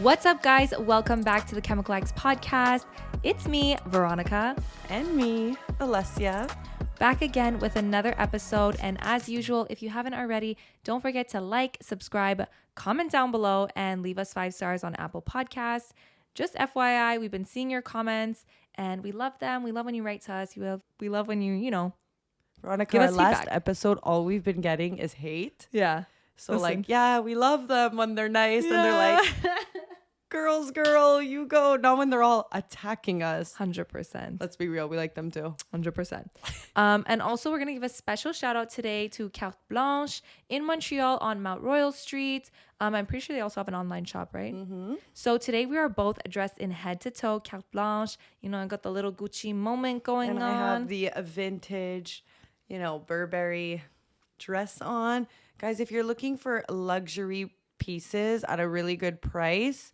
What's up, guys? Welcome back to the Chemical X podcast. It's me, Veronica. And me, Alessia. Back again with another episode. And as usual, if you haven't already, don't forget to like, subscribe, comment down below, and leave us 5 stars on Apple Podcasts. Just FYI, we've been seeing your comments and we love them. We love when you write to us. We love when you Veronica, give us our last feedback. episode, all we've been getting is hate. Yeah. So we love them when they're nice and they're like, girl, you go. Not when they're all attacking us. 100%. Let's be real. We like them too. 100%. And also, we're going to give a special shout out today to Carte Blanche in Montreal on Mount Royal Street. I'm pretty sure they also have an online shop, right? Mm-hmm. So today we are both dressed in head to toe Carte Blanche. I got the little Gucci moment going and on. I have the vintage, Burberry dress on. Guys, if you're looking for luxury pieces at a really good price,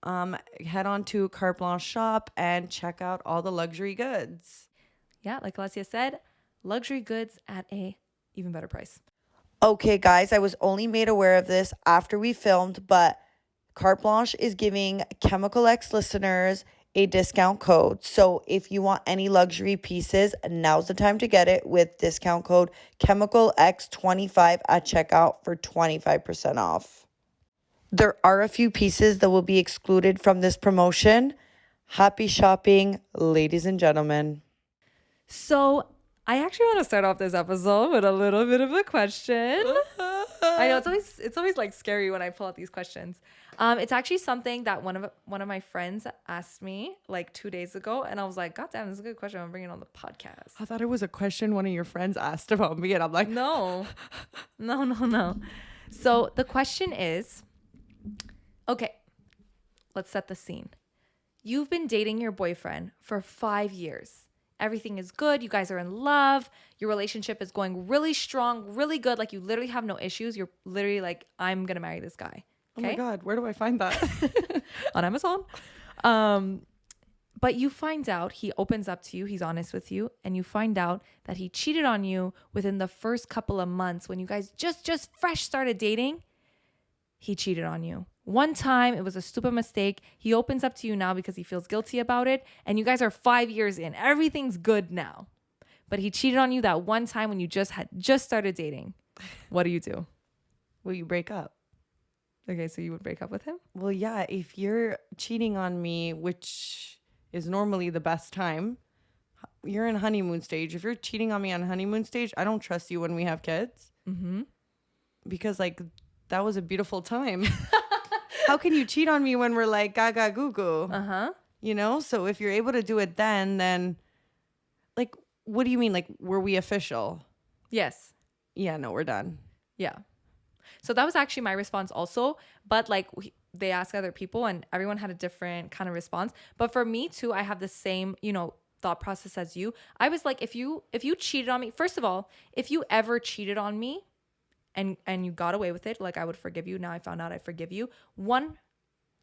head on to Carte Blanche shop and check out all the luxury goods. Yeah, like Alessia said, luxury goods at a even better price. Okay, guys, I was only made aware of this after we filmed, but Carte Blanche is giving Chemical X listeners a discount code. So if you want any luxury pieces, now's the time to get it with discount code Chemical X25 at checkout for 25% off. There are a few pieces that will be excluded from this promotion. Happy shopping, ladies and gentlemen. So I actually want to start off this episode with a little bit of a question. I know it's always like scary when I pull out these questions. It's actually something that one of my friends asked me like 2 days ago, and I was like, God damn, this is a good question. I'm bringing it on the podcast. I thought it was a question one of your friends asked about me, and I'm like, no. So the question is, okay, let's set the scene. You've been dating your boyfriend for 5 years. Everything is good. You guys are in love. Your relationship is going really strong, really good. Like you literally have no issues. You're literally like, I'm going to marry this guy. Okay? Oh my God, where do I find that? On Amazon. But you find out, he opens up to you, he's honest with you, and you find out that he cheated on you within the first couple of months when you guys just fresh started dating. He cheated on you. One time, it was a stupid mistake. He opens up to you now because he feels guilty about it, and you guys are 5 years in. Everything's good now. But he cheated on you that one time when you just started dating. What do? Will you break up? Okay, so you would break up with him? Well, yeah, if you're cheating on me, which is normally the best time, you're in honeymoon stage. If you're cheating on me on honeymoon stage, I don't trust you when we have kids. Mm-hmm. Like that was a beautiful time. How can you cheat on me when we're like gaga goo goo? Uh-huh. So if you're able to do it then like, what do you mean? Like, were we official? Yes. Yeah, no, we're done. Yeah. So that was actually my response also. But like they asked other people and everyone had a different kind of response. But for me too, I have the same, thought process as you. I was like, if you cheated on me, first of all, if you ever cheated on me and you got away with it, like I would forgive you. Now I found out I forgive you. I'm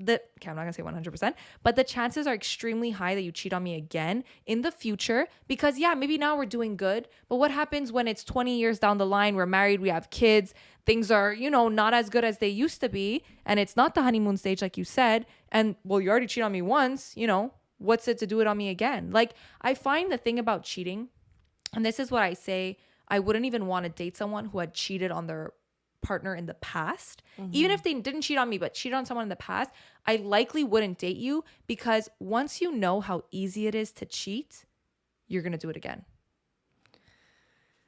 not gonna say 100%, but the chances are extremely high that you cheat on me again in the future because yeah, maybe now we're doing good, but what happens when it's 20 years down the line, we're married, we have kids, things are, not as good as they used to be, and it's not the honeymoon stage like you said, and well, you already cheated on me once, what's it to do it on me again? Like, I find the thing about cheating, and this is what I say, I wouldn't even want to date someone who had cheated on their partner in the past. Even if they didn't cheat on me but cheated on someone in the past, I likely wouldn't date you because once you know how easy it is to cheat, you're going to do it again.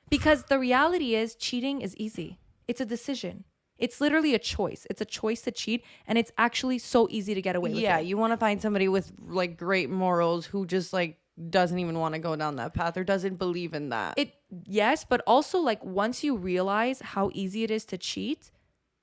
Because the reality is cheating is easy. It's a decision. It's literally a choice. It's a choice to cheat, and it's actually so easy to get away with it. Yeah, you want to find somebody with like great morals who just like doesn't even want to go down that path or doesn't believe in that. Yes, but also like once you realize how easy it is to cheat,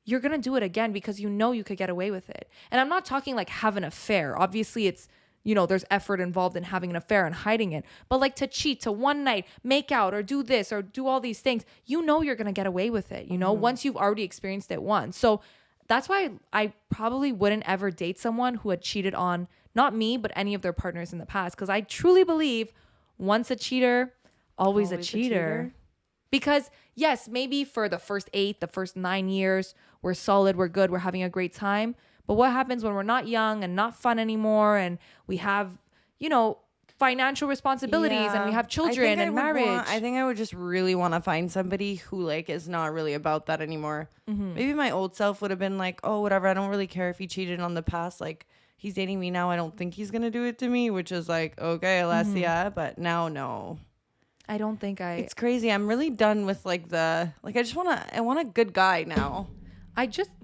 you're going to do it again because you could get away with it. And I'm not talking like have an affair. Obviously it's, there's effort involved in having an affair and hiding it. But like to cheat, to one night, make out or do this or do all these things, you're going to get away with it, once you've already experienced it once. So that's why I probably wouldn't ever date someone who had cheated on not me, but any of their partners in the past. Because I truly believe once a cheater, always a cheater. Because yes, maybe for the first 8, the first 9 years, we're solid, we're good, we're having a great time. But what happens when we're not young and not fun anymore, and we have, you know, financial responsibilities and we have children and marriage? I think I would just really want to find somebody who like is not really about that anymore. Maybe my old self would have been like, oh, whatever. I don't really care if he cheated on the past. Like, he's dating me now. I don't think he's going to do it to me, which is like, okay, Alessia. But now, no. I don't think It's crazy. I'm really done with like I want a good guy now.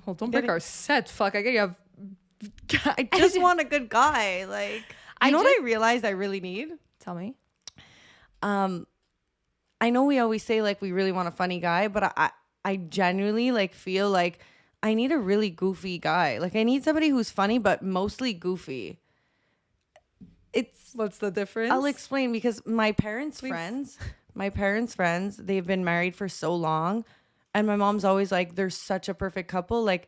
Well, don't break our set. Fuck, I get you have. I just want a good guy. Like, you know what I realized I really need? Tell me. I know we always say like we really want a funny guy, but I genuinely like feel like I need a really goofy guy. Like, I need somebody who's funny, but mostly goofy. What's the difference? I'll explain, because my parents' friends, they've been married for so long, and my mom's always like, they're such a perfect couple. Like,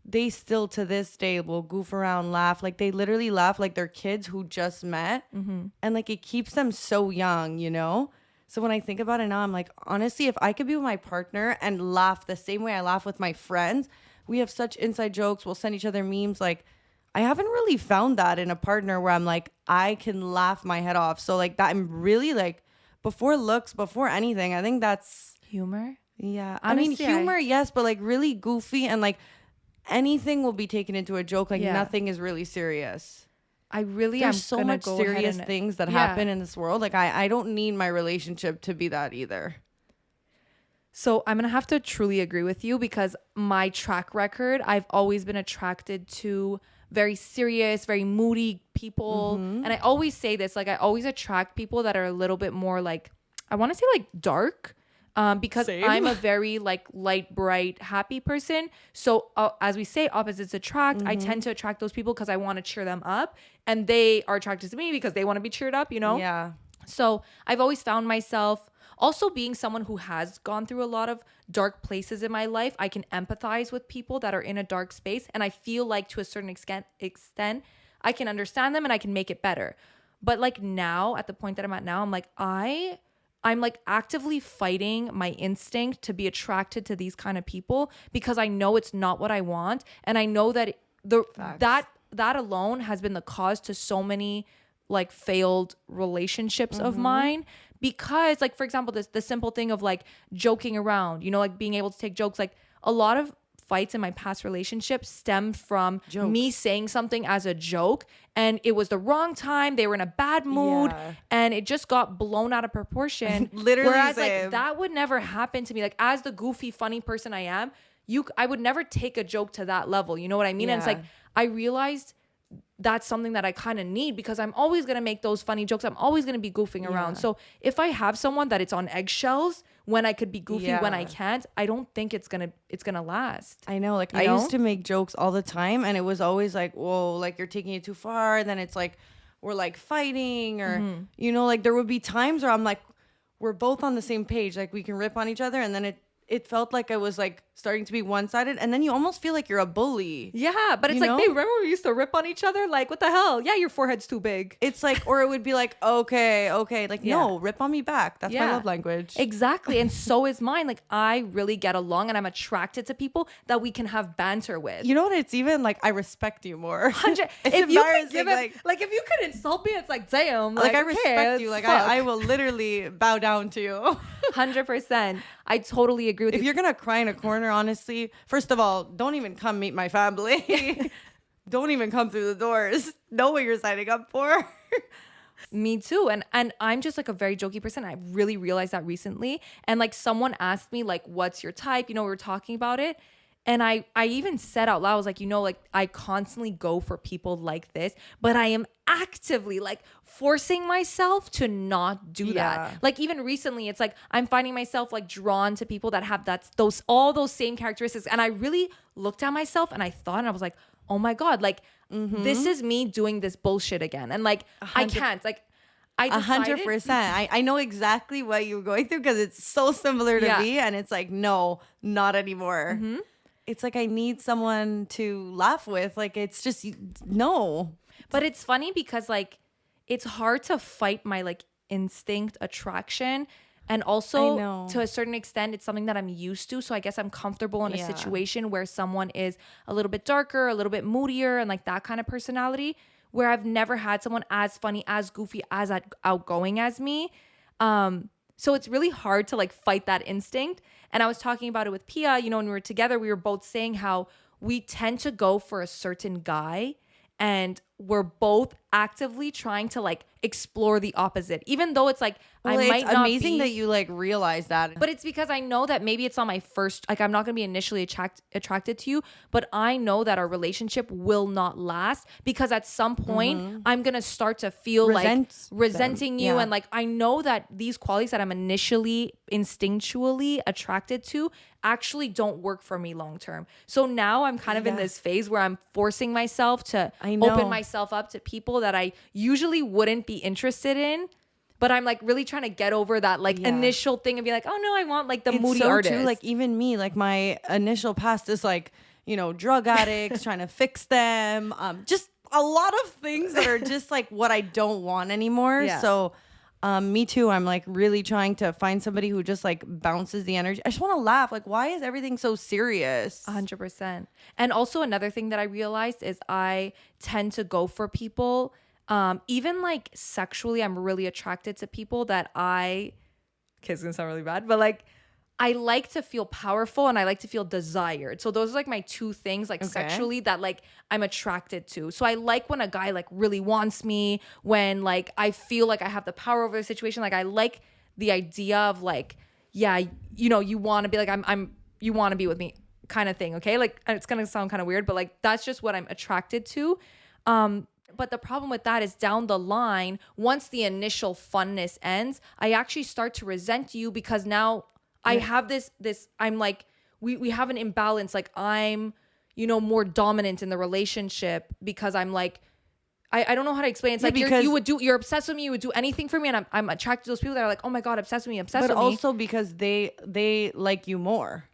they still to this day will goof around, laugh. Like, they literally laugh like they're kids who just met. And like, it keeps them so young, you know? So when I think about it now, I'm like, honestly, if I could be with my partner and laugh the same way I laugh with my friends, we have such inside jokes. We'll send each other memes. Like, I haven't really found that in a partner where I'm like, I can laugh my head off. So like that, I'm really like, before looks, before anything, I think that's humor. Yeah. Honestly, I mean, humor, yes, but like really goofy, and like anything will be taken into a joke. Like nothing is really serious. There's so much serious things that happen in this world. Like I don't need my relationship to be that either. So I'm going to have to truly agree with you, because my track record, I've always been attracted to very serious, very moody people. And I always say this, like I always attract people that are a little bit more like, I want to say like dark, because Same. I'm a very like light, bright, happy person. So as we say, opposites attract. I tend to attract those people because I want to cheer them up, and they are attracted to me because they want to be cheered up, you know? Yeah. So I've always found myself also being someone who has gone through a lot of dark places in my life. I can empathize with people that are in a dark space, and I feel like to a certain extent I can understand them and I can make it better. But like now, at the point that I'm at now, I'm like I'm like actively fighting my instinct to be attracted to these kind of people, because I know it's not what I want, and I know that that alone has been the cause to so many like failed relationships of mine. Because like, for example, the simple thing of like joking around, you know, like being able to take jokes, like a lot of fights in my past relationships stemmed from me saying something as a joke, and it was the wrong time, they were in a bad mood, and it just got blown out of proportion. Literally. Whereas like that would never happen to me. Like, as the goofy funny person I am, I would never take a joke to that level, you know what I mean? And it's like I realized that's something that I kind of need, because I'm always going to make those funny jokes. I'm always going to be goofing around. So if I have someone that it's on eggshells when I could be goofy when I can't, I don't think it's going to last. I know. Like, I used to make jokes all the time, and it was always like, whoa, like you're taking it too far. And then it's like, we're like fighting, or, you know, like there would be times where I'm like, we're both on the same page. Like we can rip on each other. And then it felt like I was like starting to be one-sided, and then you almost feel like you're a bully. Yeah, but it's like, babe, remember we used to rip on each other? Like, what the hell? Yeah, your forehead's too big. It's like, or it would be like, okay. Like, no, rip on me back. That's my love language. Exactly. And so is mine. Like, I really get along, and I'm attracted to people that we can have banter with. You know what? It's even like, I respect you more. If you could give it, like, if you could insult me, it's like, damn. Like I respect you. Like, I will literally bow down to you. 100%. I totally agree with you. If you're going to cry in a corner, honestly, first of all, don't even come meet my family. Don't even come through the doors. Know what you're signing up for. Me too. And I'm just like a very jokey person. I really realized that recently. And like someone asked me like, what's your type? You know, we were talking about it. And I even said out loud, I was like, you know, like I constantly go for people like this, but I am actively like forcing myself to not do that. Like even recently, it's like I'm finding myself like drawn to people that have all those same characteristics. And I really looked at myself and I thought, and I was like, oh my God, like this is me doing this bullshit again. And like, I can't, like, I decided 100%. I know exactly what you're going through, because it's so similar to me. And it's like, no, not anymore. It's like I need someone to laugh with. Like, it's just, no. But it's funny because like it's hard to fight my like instinct attraction And I also, know. to a certain extent, it's something that I'm used to. So I guess I'm comfortable in a Yeah. situation where someone is a little bit darker, a little bit moodier, and like that kind of personality, where I've never had someone as funny, as goofy, as outgoing as me. So it's really hard to like fight that instinct. And I was talking about it with Pia, you know, when we were together, we were both saying how we tend to go for a certain guy, and we're both actively trying to like explore the opposite, even though it's like Well, I it's might not amazing be, that you like realize that. but it's because I know that maybe it's not my first, like I'm not going to be initially attracted to you, but I know that our relationship will not last because at some point I'm going to start to feel like resenting you. Yeah. And like, I know that these qualities that I'm initially instinctually attracted to actually don't work for me long term. So now I'm kind of in this phase where I'm forcing myself to open myself up to people that I usually wouldn't be interested in. But I'm like really trying to get over that like initial thing and be like, oh no, I want like the moody artist. Too, like even me, like my initial past is like, you know, drug addicts, trying to fix them. Just a lot of things that are just like what I don't want anymore. Yeah. So me too. I'm like really trying to find somebody who just like bounces the energy. I just want to laugh. Like, why is everything so serious? 100%. And also another thing that I realized is I tend to go for people, even like sexually, I'm really attracted to people that okay, it's gonna sound really bad, but like I like to feel powerful and I like to feel desired. So those are like my two things, like sexually, that like I'm attracted to. So I like when a guy like really wants me, when like I feel like I have the power over the situation. Like I like the idea of like, yeah, you know, you want to be like, you want to be with me kind of thing. Okay. Like it's going to sound kind of weird, but like, that's just what I'm attracted to. But the problem with that is down the line, once the initial funness ends, I actually start to resent you because now I have this, I'm like, we have an imbalance. Like I'm, you know, more dominant in the relationship because I'm like, I don't know how to explain. It's like you're obsessed with me. You would do anything for me. And I'm attracted to those people that are like, oh my God, obsessed with me, obsessed with me. But also because they like you more.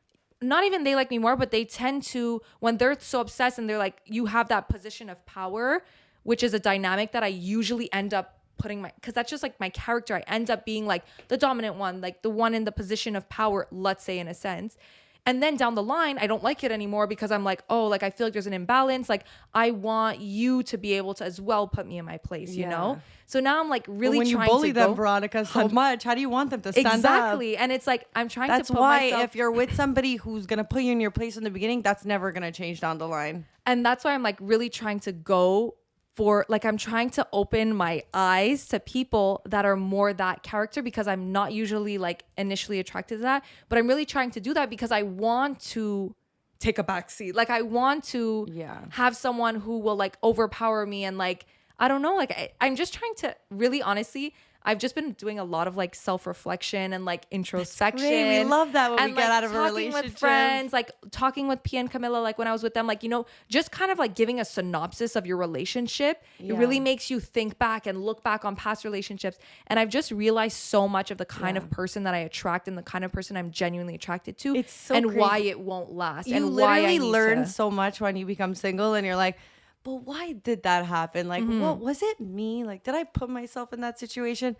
Not even they like me more, but they tend to, when they're so obsessed and they're like, you have that position of power, which is a dynamic that I usually end up putting because that's just like my character. I end up being like the dominant one, like the one in the position of power, let's say in a sense. And then down the line, I don't like it anymore because I'm like, oh, like I feel like there's an imbalance. Like I want you to be able to as well put me in my place, you know? So now I'm like really trying to when you bully them, Veronica, so much, how do you want them to stand up? Exactly. And it's like, I'm trying to put myself. That's why if you're with somebody who's going to put you in your place in the beginning, that's never going to change down the line. And that's why I'm like really trying to go for, like, I'm trying to open my eyes to people that are more that character because I'm not usually like initially attracted to that, but I'm really trying to do that because I want to take a back seat. Like I want to have someone who will like overpower me and like, I don't know, like I'm just trying to really honestly, I've just been doing a lot of like self-reflection and like introspection. We love that when we get out of a relationship. Talking with friends, like talking with Pia and Camilla, like when I was with them, like, you know, just kind of like giving a synopsis of your relationship. It really makes you think back and look back on past relationships. And I've just realized so much of the kind of person that I attract and the kind of person I'm genuinely attracted to. It's so and crazy. Why it won't last. You and literally why I learn so much when you become single and you're like, but why did that happen? Like, what was it me? Like, did I put myself in that situation?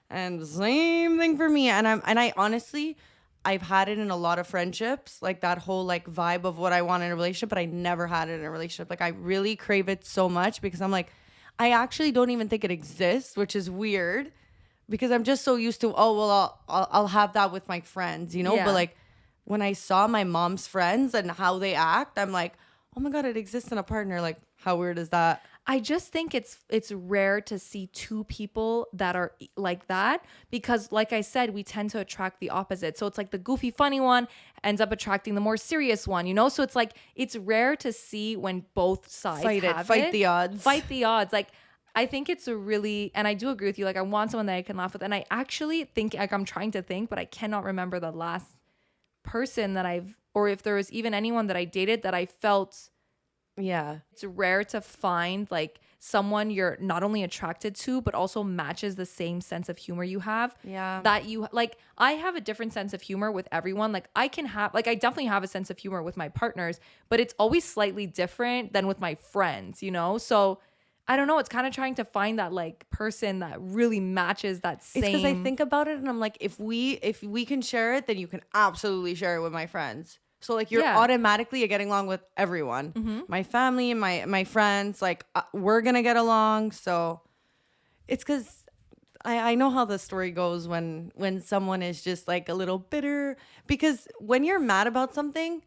And same thing for me. And I honestly, I've had it in a lot of friendships, like that whole like vibe of what I want in a relationship, but I never had it in a relationship. Like I really crave it so much because I'm like, I actually don't even think it exists, which is weird because I'm just so used to, oh, well, I'll have that with my friends, you know? Yeah. But like when I saw my mom's friends and how they act, I'm like, oh my God, it exists in a partner. Like how weird is that? I just think it's rare to see two people that are like that because like I said, we tend to attract the opposite. So it's like the goofy funny one ends up attracting the more serious one, you know? So it's like it's rare to see when both sides Fight the odds. Fight the odds. Like I think it's a really, and I do agree with you, like I want someone that I can laugh with. And I actually think, like I'm trying to think, but I cannot remember the last person that or if there was even anyone that I dated that I felt. Yeah. It's rare to find like someone you're not only attracted to, but also matches the same sense of humor you have. Yeah. That you like, I have a different sense of humor with everyone. Like I definitely have a sense of humor with my partners, but it's always slightly different than with my friends, you know? So I don't know. It's kind of trying to find that like person that really matches that same. It's because I think about it and I'm like, if we can share it, then you can absolutely share it with my friends. So like you're automatically getting along with everyone, my family, my friends. Like we're gonna get along. So it's because I know how the story goes when someone is just like a little bitter, because when you're mad about something,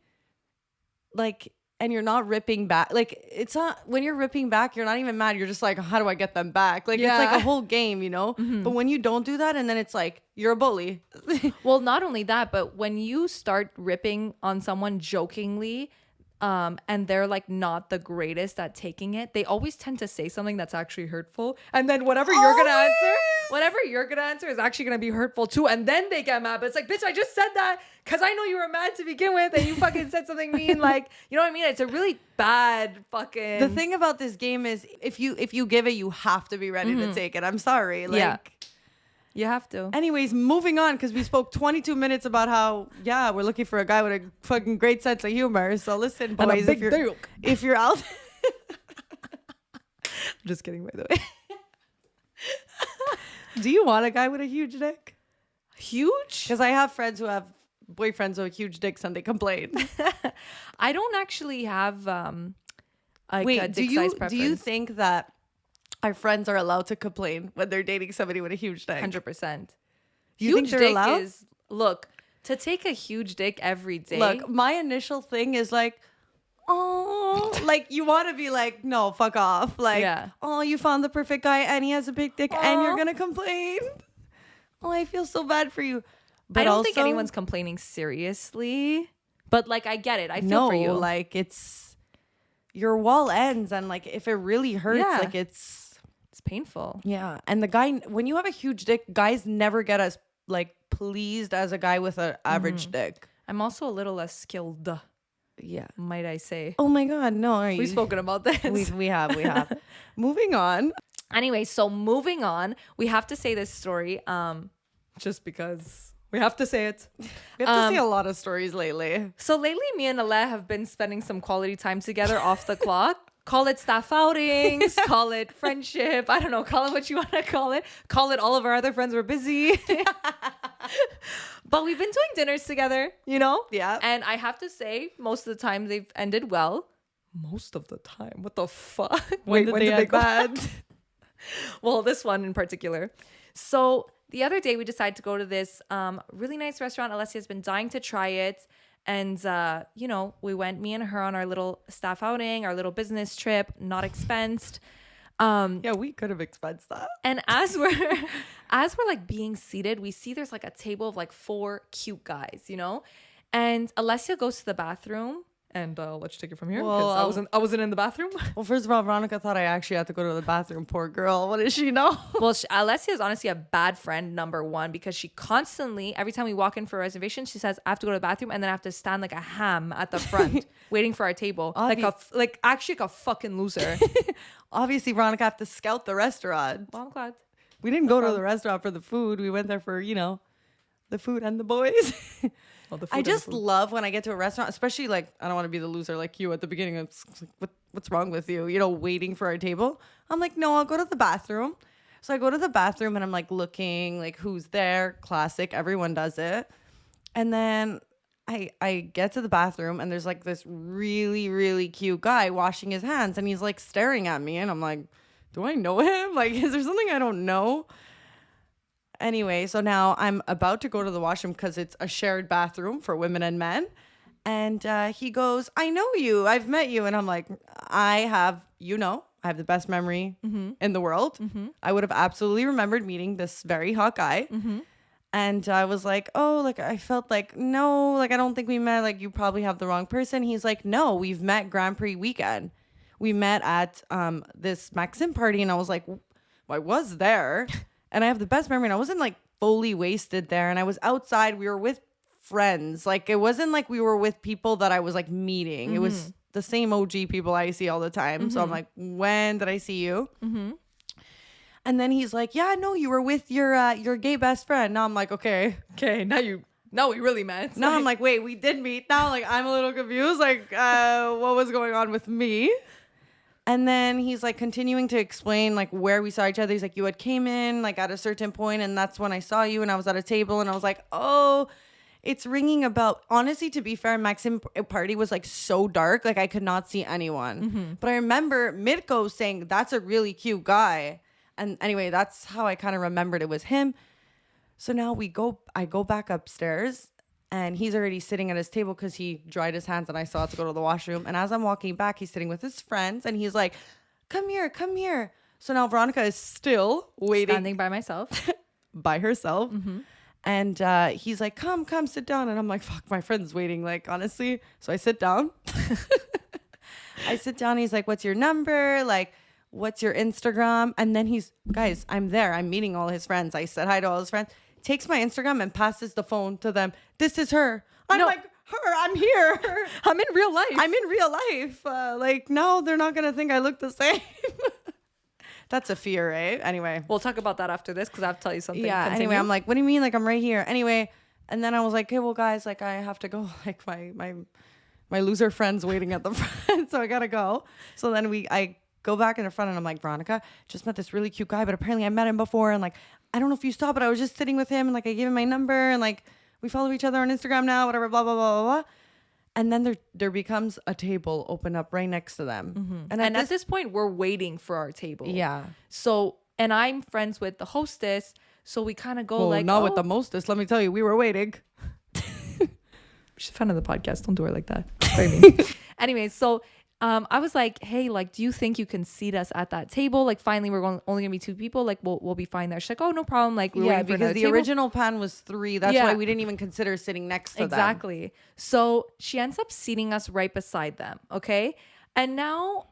like, and you're not ripping back, like it's not, when you're ripping back, you're not even mad, you're just like, how do I get them back? Like it's like a whole game, you know. But when you don't do that, and then it's like you're a bully. Well, not only that, but when you start ripping on someone jokingly, and they're like not the greatest at taking it, they always tend to say something that's actually hurtful, and then whatever you're gonna answer is actually gonna be hurtful too, and then they get mad. But it's like, bitch, I just said that because I know you were mad to begin with, and you fucking said something mean. Like, you know what I mean? It's a really bad fucking. The thing about this game is if you give it, you have to be ready to take it. I'm sorry, like. You have to. Anyways, moving on, because we spoke 22 minutes about how, we're looking for a guy with a fucking great sense of humor. So listen, boys, if you're out. I'm just kidding, by the way. Do you want a guy with a huge dick? Huge? Because I have friends who have boyfriends with huge dicks and they complain. I don't actually have like Wait, a dick size preference. Do you think that our friends are allowed to complain when they're dating somebody with a huge dick? 100%. You think they're allowed? Look, to take a huge dick every day. Look, my initial thing is like, oh, like you want to be like, no, fuck off. Like, oh, you found the perfect guy and he has a big dick and you're going to complain. Oh, I feel so bad for you. But I don't think anyone's complaining seriously, but like, I get it. I feel for you. Like it's, your wall ends and like, if it really hurts, like it's painful. Yeah. And the guy, when you have a huge dick, guys never get as like pleased as a guy with an average dick. I'm also a little less skilled. Yeah. Might I say. Oh my God. No. We've spoken about this. We have. Moving on. Anyway, so moving on, we have to say this story just because we have to say it. We have to say a lot of stories lately. So lately, me and Ale have been spending some quality time together off the clock. Call it staff outings, call it friendship. I don't know. Call it what you want to call it. Call it all of our other friends were busy. But we've been doing dinners together, you know? Yeah. And I have to say, most of the time they've ended well. Most of the time? What the fuck? When did they go bad? Well, this one in particular. So the other day we decided to go to this really nice restaurant. Alessia has been dying to try it. And, you know, we went, me and her, on our little staff outing, our little business trip, not expensed. Yeah, we could have expensed that. And as we're like being seated, we see there's like a table of like 4 cute guys, you know? And Alessia goes to the bathroom. And I'll let you take it from here, because I wasn't in the bathroom. Well, first of all, Veronica thought I actually had to go to the bathroom. Poor girl. What does she know? Well, Alessia is honestly a bad friend, number one, because she constantly, every time we walk in for a reservation, she says, I have to go to the bathroom, and then I have to stand like a ham at the front waiting for our table. Like actually like a fucking loser. Obviously, Veronica have to scout the restaurant. Well, I'm glad. We didn't go to the restaurant for the food. We went there for, you know, the food and the boys. I just love when I get to a restaurant, especially like, I don't want to be the loser like you at the beginning. It's like, what's wrong with you? You know, waiting for our table. I'm like, no, I'll go to the bathroom. So I go to the bathroom and I'm like looking like who's there. Classic. Everyone does it. And then I get to the bathroom and there's like this really, really cute guy washing his hands and he's like staring at me. And I'm like, do I know him? Like, is there something I don't know? Anyway, so now I'm about to go to the washroom because it's a shared bathroom for women and men. And he goes, I know you. I've met you. And I'm like, I have the best memory in the world. I would have absolutely remembered meeting this very hot guy. And I was like, oh, like, I felt like, no, like, I don't think we met. Like, you probably have the wrong person. He's like, no, we've met Grand Prix weekend. We met at this Maxim party. And I was like, well, I was there. And I have the best memory. And I wasn't like fully wasted there. And I was outside. We were with friends. Like, it wasn't like we were with people that I was like meeting. It was the same OG people I see all the time. So I'm like, when did I see you? And then he's like, yeah, no, you were with your gay best friend. Now I'm like, okay, now we really met. Now I'm like, wait, we did meet. Now like I'm a little confused. Like, what was going on with me? And then he's like continuing to explain like where we saw each other. He's like, you had came in like at a certain point, and that's when I saw you, and I was at a table, and I was like, oh, it's ringing a bell. Honestly, to be fair, Maxim party was like so dark, like I could not see anyone. But I remember Mirko saying that's a really cute guy, and anyway, that's how I kind of remembered it was him. So now I go back upstairs. And he's already sitting at his table because he dried his hands and I still had to go to the washroom. And as I'm walking back, he's sitting with his friends and he's like, come here, come here. So now Veronica is still waiting. Standing by myself. By herself. And he's like, come, sit down. And I'm like, fuck, my friend's waiting, like, honestly. So I sit down. I sit down. He's like, what's your number? Like, what's your Instagram? And then guys, I'm there. I'm meeting all his friends. I said hi to all his friends. Takes my Instagram and passes the phone to them. This is her. I'm like, her, I'm here. I'm in real life. I'm in real life. Like, no, they're not going to think I look the same. That's a fear, right? Anyway. We'll talk about that after this because I have to tell you something. Yeah, Continue. anyway, I'm like, what do you mean? Like, I'm right here. Anyway, and then I was like, okay, well, guys, like, I have to go. Like, my loser friend's waiting at the front, so I got to go. So then I go back in the front and I'm like, Veronica, just met this really cute guy, but apparently I met him before, and like, I don't know if you saw, but I was just sitting with him and like I gave him my number and like we follow each other on Instagram now, whatever, blah, blah, blah, blah, blah. And then there becomes a table open up right next to them. And at this point, we're waiting for our table. Yeah. So, and I'm friends with the hostess. So we kind of go Well, like, not with the mostest. Let me tell you, we were waiting. She's a fan of the podcast. Don't do her like that. Very mean. Anyway, so I was like, hey, like, do you think you can seat us at that table? Like, finally, only gonna be 2 people. Like, we'll be fine there. She's like, oh, no problem. Like, we're waiting for because the table. original pan was 3. That's why we didn't even consider sitting next to them. Exactly. So she ends up seating us right beside them. Okay. And now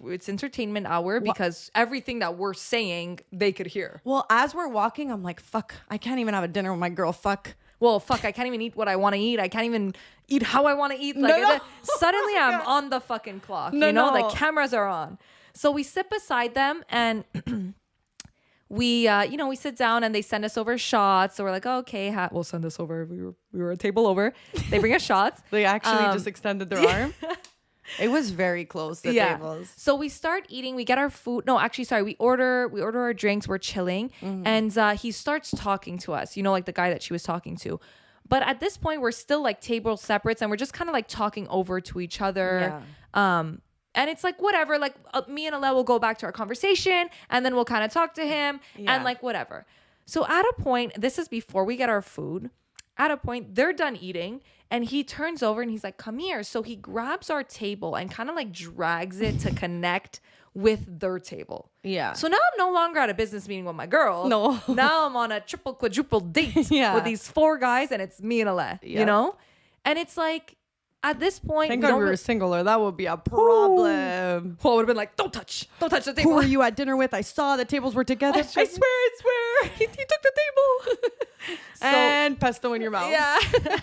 it's entertainment hour because everything that we're saying, they could hear. Well, as we're walking, I'm like, fuck, I can't even have a dinner with my girl. Fuck. Well, fuck, I can't even eat what I want to eat. I can't even eat how I want to eat. Like, suddenly I'm on the fucking clock. The cameras are on. So we sit beside them and we sit down and they send us over shots. So we're like, oh, okay, we'll send us over. We were a table over. They bring us shots. They actually just extended their arm. It was very close, the tables. So we start eating. We get our food. No, actually, sorry. We order our drinks. We're chilling. And he starts talking to us, like the guy that she was talking to. But at this point, we're still like table separates and we're just kind of like talking over to each other. Yeah. And it's like, whatever, like me and Ale will go back to our conversation and then we'll kind of talk to him and like whatever. So at a point, this is before we get our food. At a point, they're done eating and he turns over and he's like, come here. So he grabs our table and kind of like drags it to connect with their table. Yeah. So now I'm no longer at a business meeting with my girl. No. Now I'm on a triple, quadruple date with these 4 guys and it's me and Ale, And it's like, at this point, thank God we were single or that would be a problem. Well, it would have been like, don't touch the table. Who were you at dinner with? I saw the tables were together. I swear. He took the table. And pesto in your mouth. Yeah.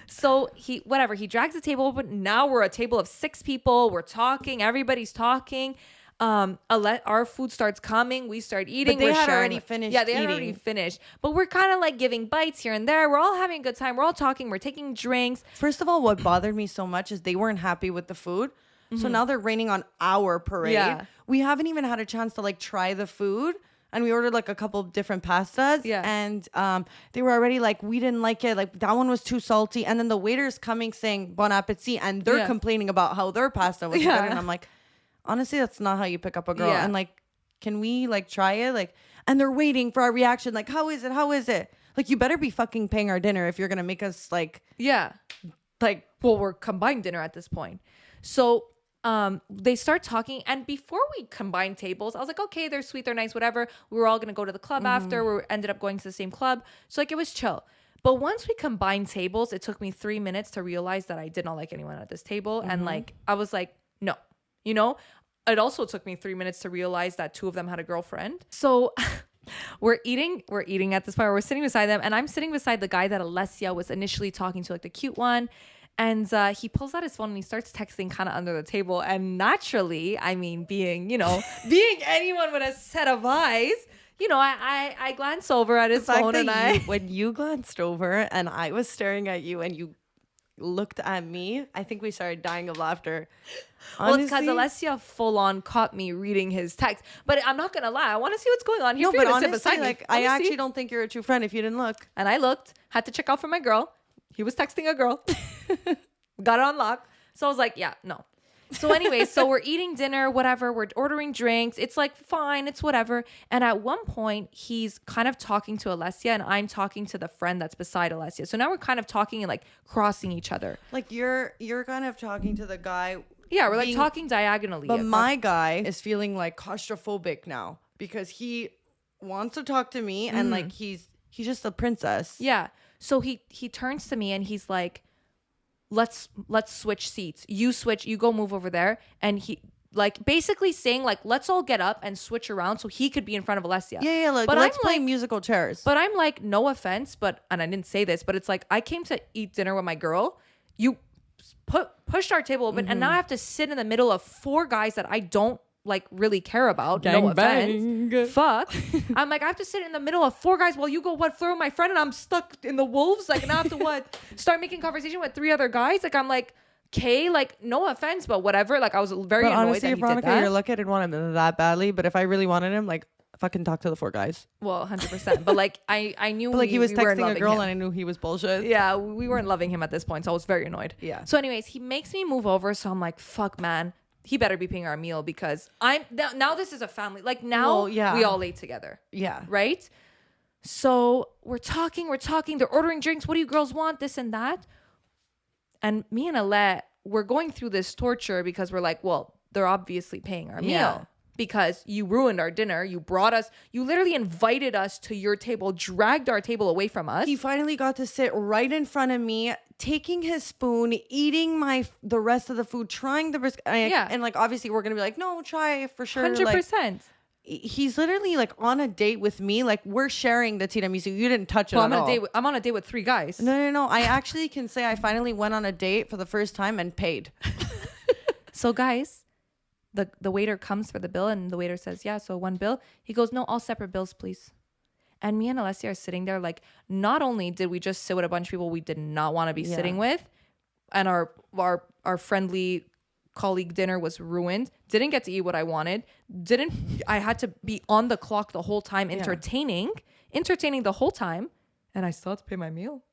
So he drags the table, but now we're a table of 6 people. We're talking. Everybody's talking. Our food starts coming. We start eating. But they had already finished. Yeah, they had already finished. But we're kind of like giving bites here and there. We're all having a good time. We're all talking. We're taking drinks. First of all, what bothered me so much is they weren't happy with the food. So now they're raining on our parade. Yeah. We haven't even had a chance to like try the food. And we ordered like a couple of different pastas. Yeah. And they were already like, we didn't like it. Like that one was too salty. And then the waiter's coming saying bon appetit. And they're complaining about how their pasta was good. And I'm like, honestly, that's not how you pick up a girl. And like, can we like try it? Like, and they're waiting for our reaction. Like, how is it? How is it? Like, you better be fucking paying our dinner if you're going to make us like. Yeah. Like, well, we're combined dinner at this point. So they start talking, and before we combined tables, I was like, okay, they're sweet, they're nice, whatever. We were all gonna go to the club after. We ended up going to the same club, so like it was chill. But once we combined tables, it took me 3 minutes to realize that I did not like anyone at this table, and like I was like, no, It also took me 3 minutes to realize that 2 of them had a girlfriend. So we're eating at this point. We're sitting beside them, and I'm sitting beside the guy that Alessia was initially talking to, like the cute one. And he pulls out his phone and he starts texting kind of under the table. And naturally, I mean, being anyone with a set of eyes, I glance over at his phone and when you glanced over and I was staring at you and you looked at me, I think we started dying of laughter. Well, it's because Honestly, Alessia full on caught me reading his text. But I'm not gonna lie, I want to see what's going on here. no, for you but to sit honestly, beside me. like Let I me see. actually don't think you're a true friend if you didn't look. And I looked, had to check out for my girl. He was texting a girl. Got it on lock. So I was like, yeah, no. So anyway, so we're eating dinner, whatever. We're ordering drinks. It's like, fine, it's whatever. And at one point, he's kind of talking to Alessia and I'm talking to the friend that's beside Alessia. So now we're kind of talking and like crossing each other. Like you're kind of talking to the guy. Yeah, we're like being- talking diagonally. But across- my guy is feeling like claustrophobic now because he wants to talk to me and like he's just a princess. Yeah. So he turns to me and he's like, let's switch seats. You go move over there. And he like basically saying like, let's all get up and switch around so he could be in front of Alessia. Yeah, like But let's I'm play like- musical chairs. But I'm like, no offense, and I didn't say this, but it's like I came to eat dinner with my girl. You pushed our table open, and now I have to sit in the middle of 4 guys that I don't like really care about. No offense. Fuck. I'm like, I have to sit in the middle of 4 guys while you go flirt with my friend, and I'm stuck in the wolves. Like, now I have to start making conversation with 3 other guys. Like, I'm like, okay, like no offense, but whatever. Like, I was very But annoyed honestly, that he Veronica, did that. you're lucky I didn't want him that badly. But if I really wanted him, like fucking talk to the 4 guys. Well, 100%. But like, I knew But like he was we weren't texting a loving girl him. and I knew he was bullshit. Yeah, we weren't loving him at this point, so I was very annoyed. Yeah. So anyways, he makes me move over, so I'm like, fuck, man. He better be paying our meal because now this is a family. Like now Well, yeah. we all ate together. Yeah. Right? So we're talking. They're ordering drinks. What do you girls want? This and that. And me and Alette, we're going through this torture because we're like, well, they're obviously paying our Yeah. meal. Because you ruined our dinner. You literally invited us to your table, dragged our table away from us. He finally got to sit right in front of me, taking his spoon, eating the rest of the food, trying the brisket. Yeah. And like obviously we're gonna be like, no, try for sure. 100%. Like, he's literally like on a date with me. Like we're sharing the tiramisu. You didn't touch it Well, at all. I'm on a date with 3 guys. No. I actually can say I finally went on a date for the first time and paid. So guys, the waiter comes for the bill and the waiter says, yeah, so 1 bill. He goes, no, all separate bills, please. And me and Alessia are sitting there like, not only did we just sit with a bunch of people we did not want to be sitting with, and our friendly colleague dinner was ruined, didn't get to eat what I wanted, I had to be on the clock the whole time entertaining the whole time, and I still had to pay my meal.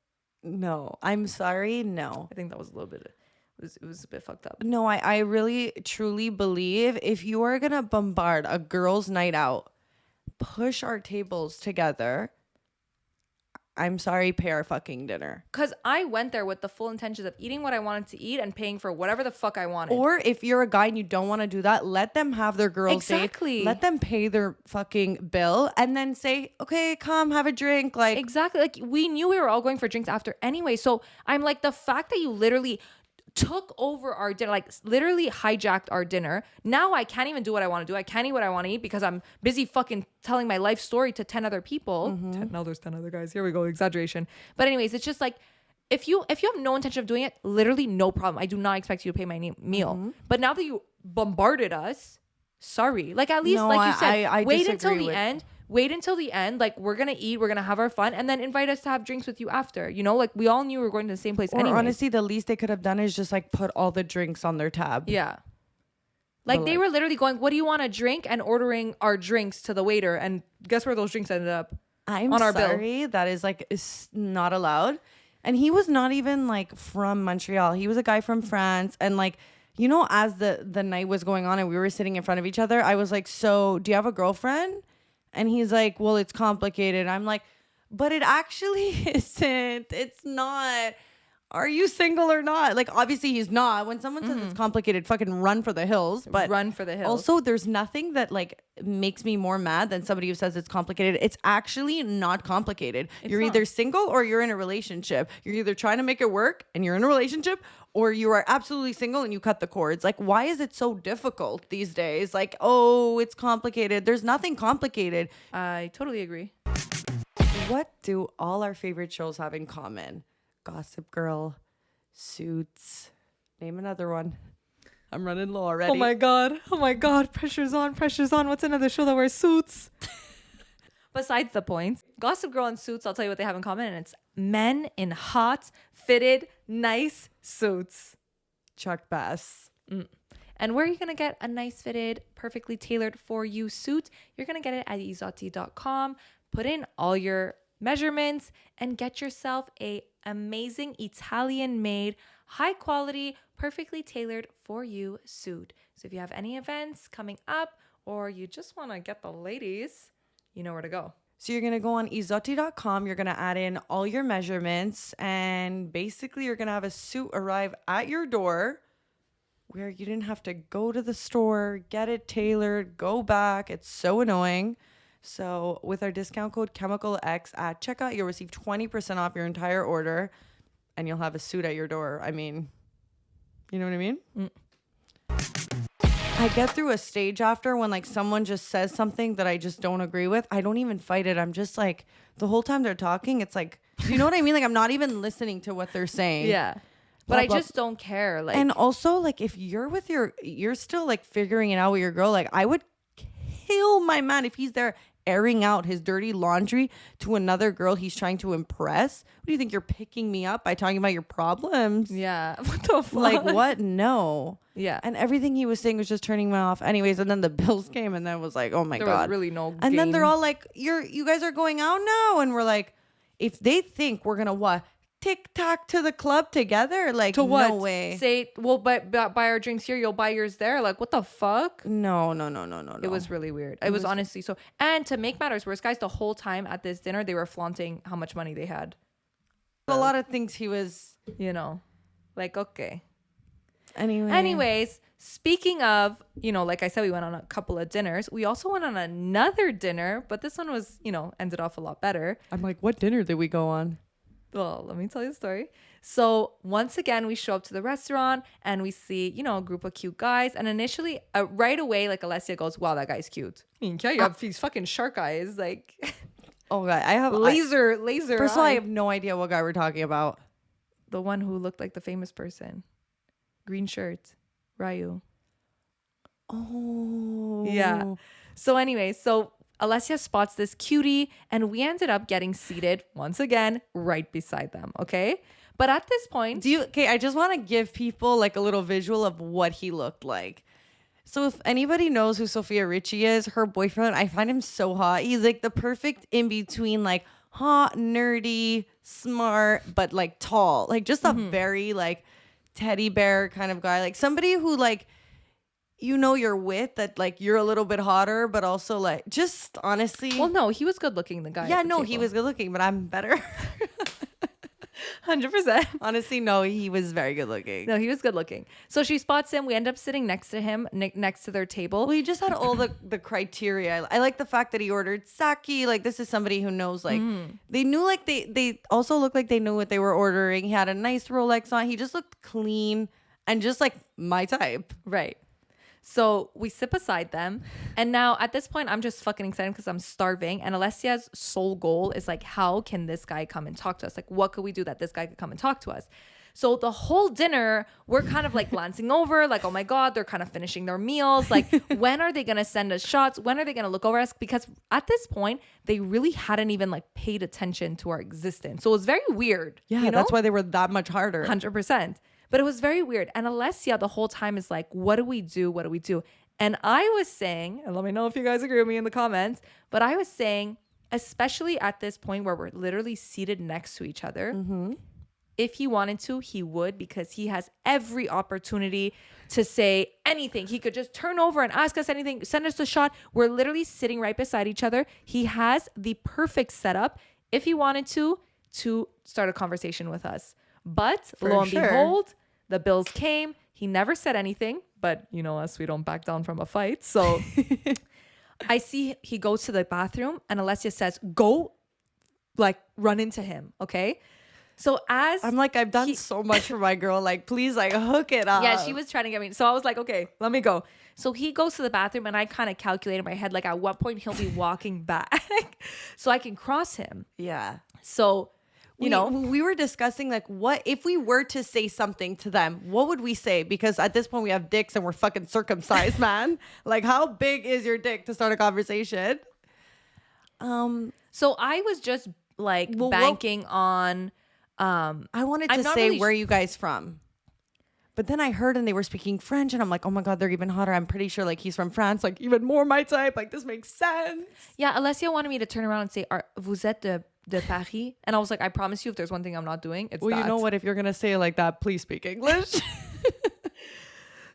No, I'm sorry. No. I think that was a little bit, it was a bit fucked up. No, I really truly believe if you are going to bombard a girl's night out, push our tables together. I'm sorry, pay our fucking dinner. Because I went there with the full intentions of eating what I wanted to eat and paying for whatever the fuck I wanted. Or if you're a guy and you don't want to do that, let them have their girls' Exactly. date. Let them pay their fucking bill and then say, okay, come have a drink. Like, Exactly. Like we knew we were all going for drinks after anyway. So I'm like, the fact that you literally took over our dinner, like literally hijacked our dinner. Now I can't even do what I want to do. I can't eat what I want to eat because I'm busy fucking telling my life story to 10 other people. Now there's 10 other guys. Here we go. Exaggeration. But anyways, it's just like, if you have no intention of doing it, literally no problem. I do not expect you to pay my meal. But now that you bombarded us, sorry. Like at least, No, like you said, I wait until disagree the with- end. Wait until the end. Like we're gonna eat, we're gonna have our fun, and then invite us to have drinks with you after. You know, like we all knew we were going to the same place. or Anyways. honestly, the least they could have done is just like put all the drinks on their tab. Yeah. Like they were literally going, what do you want to drink? And ordering our drinks to the waiter. And guess where those drinks ended up? I'm on our bill. sorry. That is not allowed. And he was not even like from Montreal. He was a guy from France. And like, you know, as the night was going on and we were sitting in front of each other, I was like, so do you have a girlfriend? And he's like, well, it's complicated. I'm like, but it actually isn't. It's not. Are you single or not? Like, obviously he's not. When someone says it's complicated, fucking run for the hills. But Run for the hills. also, there's nothing that like makes me more mad than somebody who says it's complicated. It's actually not complicated. You're either single or you're in a relationship. You're either trying to make it work and you're in a relationship, or you are absolutely single and you cut the cords. Like, why is it so difficult these days? Like, oh, it's complicated. There's nothing complicated. I totally agree. What do all our favorite shows have in common? Gossip Girl, Suits. Name another one. I'm running low already. Oh my God. Pressure's on. What's another show that wears suits? Besides the points, Gossip Girl and Suits, I'll tell you what they have in common. And it's men in hot, fitted, nice suits. Chuck Bass. And where are you going to get a nice fitted, perfectly tailored for you suit? You're going to get it at izotti.com. Put in all your measurements and get yourself a amazing Italian made, high quality, perfectly tailored for you suit. So if you have any events coming up or you just want to get the ladies, you know where to go. So you're going to go on izotti.com. You're going to add in all your measurements, and basically you're going to have a suit arrive at your door where you didn't have to go to the store, get it tailored, go back. It's so annoying. So with our discount code ChemicalX at checkout, you'll receive 20% off your entire order, and you'll have a suit at your door. I mean, you know what I mean? I get through a stage after when like someone just says something that I just don't agree with. I don't even fight it. I'm just like, the whole time they're talking, it's like, you know what I mean? Like I'm not even listening to what they're saying. Yeah. But I just don't care. Like, and also like if you're with you're still like figuring it out with your girl, like I would kill my man if he's there airing out his dirty laundry to another girl he's trying to impress. What do you think, you're picking me up by talking about your problems? yeah. What the fuck? Like what? No. Yeah. And everything he was saying was just turning me off. Anyways, and then the bills came, and then it was like, oh my there God. was really no And then they're gain. all like, you guys are going out now. And we're like, if they think we're gonna what? TikTok to the club together? Like To what? No way. Say, we'll buy our drinks here. You'll buy yours there. Like, what the fuck? No. It was really weird. It was honestly so. And to make matters worse, guys, the whole time at this dinner, they were flaunting how much money they had. a lot of things he was. You know, like, okay. Anyways, Speaking of, like I said, we went on a couple of dinners. We also went on another dinner, but this one was, ended off a lot better. I'm like, what dinner did we go on? Well, let me tell you the story. So once again, we show up to the restaurant and we see, a group of cute guys. And initially, right away, like Alessia goes, wow, that guy's cute. I mean, yeah, you have these fucking shark eyes. Like, Oh God, I have laser First of all, I eye. have no idea what guy we're talking about. The one who looked like the famous person. Green shirt. Ryu. Oh. Yeah. So anyway, Alessia spots this cutie and we ended up getting seated once again right beside them. Okay. But at this point, I just want to give people like a little visual of what he looked like. So if anybody knows who Sophia Richie is, her boyfriend, I find him so hot. He's like the perfect in between, like hot, nerdy, smart, but like tall, like just a very like teddy bear kind of guy, like somebody who like, you're with that, like you're a little bit hotter, but also like just honestly. well, no, he was good looking, the guy. Yeah, at the no, he table. was good looking, but I'm better. 100%. Honestly, no, he was very good looking. No, he was good looking. So she spots him. We end up sitting next to him, next to their table. Well, he just had all the criteria. I like the fact that he ordered sake. Like this is somebody who knows. Like they knew. Like they also looked like they knew what they were ordering. He had a nice Rolex on. He just looked clean and just like my type. Right. So we sit beside them. And now at this point, I'm just fucking excited because I'm starving. And Alessia's sole goal is like, how can this guy come and talk to us? Like, what could we do that this guy could come and talk to us? So the whole dinner, we're kind of like glancing over, like, oh my God, they're kind of finishing their meals. Like, when are they going to send us shots? When are they going to look over us? Because at this point, they really hadn't even like paid attention to our existence. So it was very weird. Yeah, that's why they were that much harder. 100%. But it was very weird. And Alessia the whole time is like, what do we do? What do we do? And I was saying, and let me know if you guys agree with me in the comments, but I was saying, especially at this point where we're literally seated next to each other, if he wanted to, he would, because he has every opportunity to say anything. He could just turn over and ask us anything, send us a shot. We're literally sitting right beside each other. He has the perfect setup, if he wanted to start a conversation with us. But lo and behold, the bills came. He never said anything, but you know us, we don't back down from a fight. So I see he goes to the bathroom and Alessia says, go like run into him. Okay. So as I'm like, I've done so much for my girl. Like, please, like hook it up. yeah, she was trying to get me. So I was like, okay, let me go. So he goes to the bathroom and I kind of calculated in my head, like at what point he'll be walking back so I can cross him. Yeah. So we were discussing like what if we were to say something to them, what would we say? Because at this point we have dicks and we're fucking circumcised, man. Like how big is your dick to start a conversation? So I was just like banking on I wanted I'm to not say, really where are you guys from? But then I heard and they were speaking French and I'm like, oh my God, they're even hotter. I'm pretty sure like he's from France, like even more my type. Like this makes sense. Yeah, Alessia wanted me to turn around and say, vous êtes de Paris? And I was like, I promise you, if there's one thing I'm not doing, it's Well, that. you know what? If you're going to say it like that, please speak English.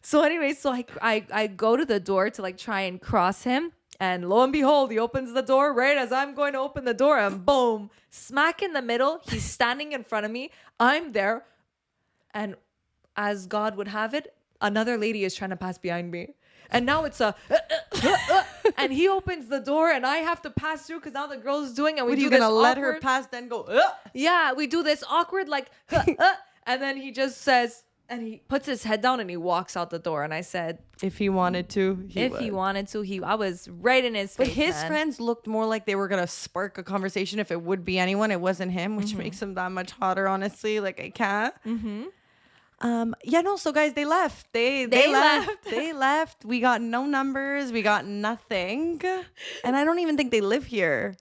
So anyway, so I go to the door to like try and cross him. And lo and behold, he opens the door right as I'm going to open the door. And boom, smack in the middle. He's standing in front of me. I'm there. And as God would have it, another lady is trying to pass behind me. And now it's and he opens the door and I have to pass through because now the girl's doing it. And we What, are do you this going to let awkward, her pass then go, yeah, we do this awkward like, and then he just says, and he puts his head down and he walks out the door. And I said, if he wanted to, he wanted to, I was right in his face. But his man. friends looked more like they were going to spark a conversation. If it would be anyone, it wasn't him, which makes him that much hotter, honestly. Like I can't. Yeah, no. So guys, they left. They left. They left. We got no numbers. We got nothing. And I don't even think they live here.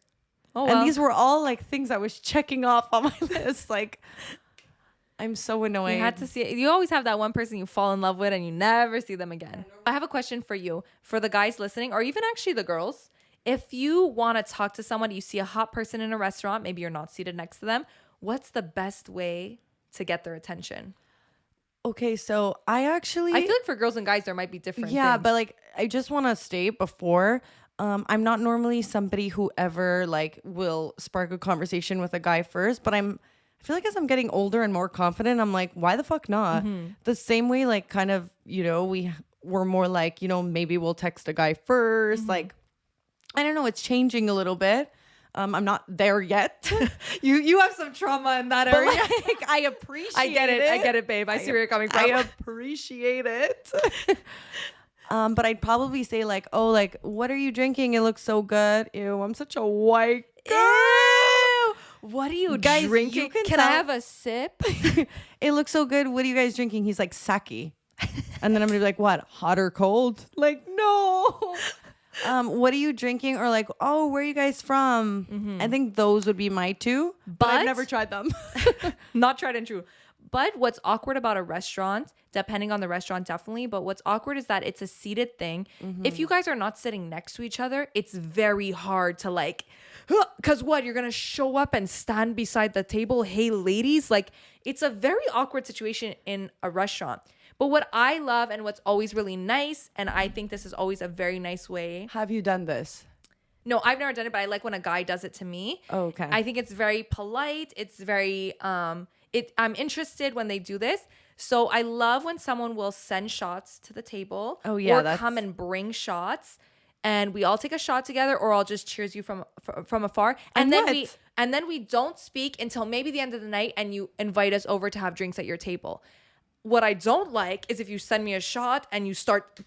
Oh, well. And these were all like things I was checking off on my list. Like, I'm so annoyed. You had to see it. You always have that one person you fall in love with and you never see them again. I have a question for you, for the guys listening, or even actually the girls. If you want to talk to someone, you see a hot person in a restaurant, maybe you're not seated next to them, what's the best way to get their attention? Okay, so I feel like for girls and guys, there might be different Yeah, things. but like, I just want to state before, I'm not normally somebody who ever like will spark a conversation with a guy first, but I feel like as I'm getting older and more confident, I'm like, why the fuck not? The same way, like kind of, we're more like, maybe we'll text a guy first. Like, I don't know, it's changing a little bit. I'm not there yet. You have some trauma in that But area. like, I appreciate I get it, babe. I see where you're coming from. I appreciate it. But I'd probably say like, oh, like, what are you drinking? It looks so good. Ew, I'm such a white girl. Ew. What are you Guys, drinking? you can Can I tell- have a sip? It looks so good. What are you guys drinking? He's like, sake. And then I'm gonna be like, what? Hot or cold? Like, no. What are you drinking? Or like, oh, where are you guys from? I think those would be my two. But I've But- never tried them. Not tried and true. But what's awkward about a restaurant, depending on the restaurant, definitely, but what's awkward is that it's a seated thing. If you guys are not sitting next to each other, it's very hard to like, because what? You're going to show up and stand beside the table. Hey, ladies, like it's a very awkward situation in a restaurant. But what I love and what's always really nice, and I think this is always a very nice way. Have you done this? No, I've never done it, but I like when a guy does it to me. Oh, okay. I think it's very polite. It's very I'm interested when they do this. So I love when someone will send shots to the table. Oh, yeah, Or come and bring shots, and we all take a shot together, or I'll just cheers you from afar. And then what? we don't speak until maybe the end of the night, and you invite us over to have drinks at your table. What I don't like is if you send me a shot and you start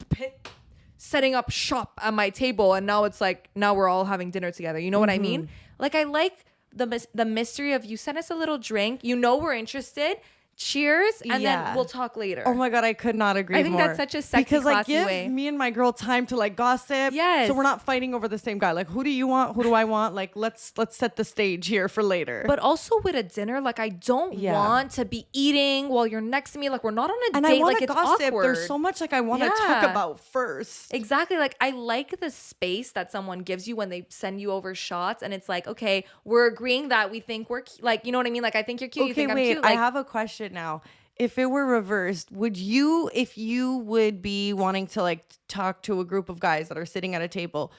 setting up shop at my table, and now it's like, now we're all having dinner together. You know what I mean? Like, I like the mystery of you send us a little drink, we're interested, cheers, and then we'll talk later. Oh my God, I could not agree more. I think that's such a sexy, because like classy give way. me and my girl time to like gossip. Yes. So we're not fighting over the same guy. Like, who do you want? Who do I want? Like, let's set the stage here for later. But also with a dinner, like I don't want to be eating while you're next to me. Like we're not on a and date. I want Like to it's gossip. awkward. There's so much like I want to talk about first. Exactly. Like I like the space that someone gives you when they send you over shots, and it's like, okay, we're agreeing that we think we're like, you know what I mean? Like I think you're cute. Okay, you think wait. I'm cute. Like, I have a question now. If it were reversed, if you would be wanting to like talk to a group of guys that are sitting at a table,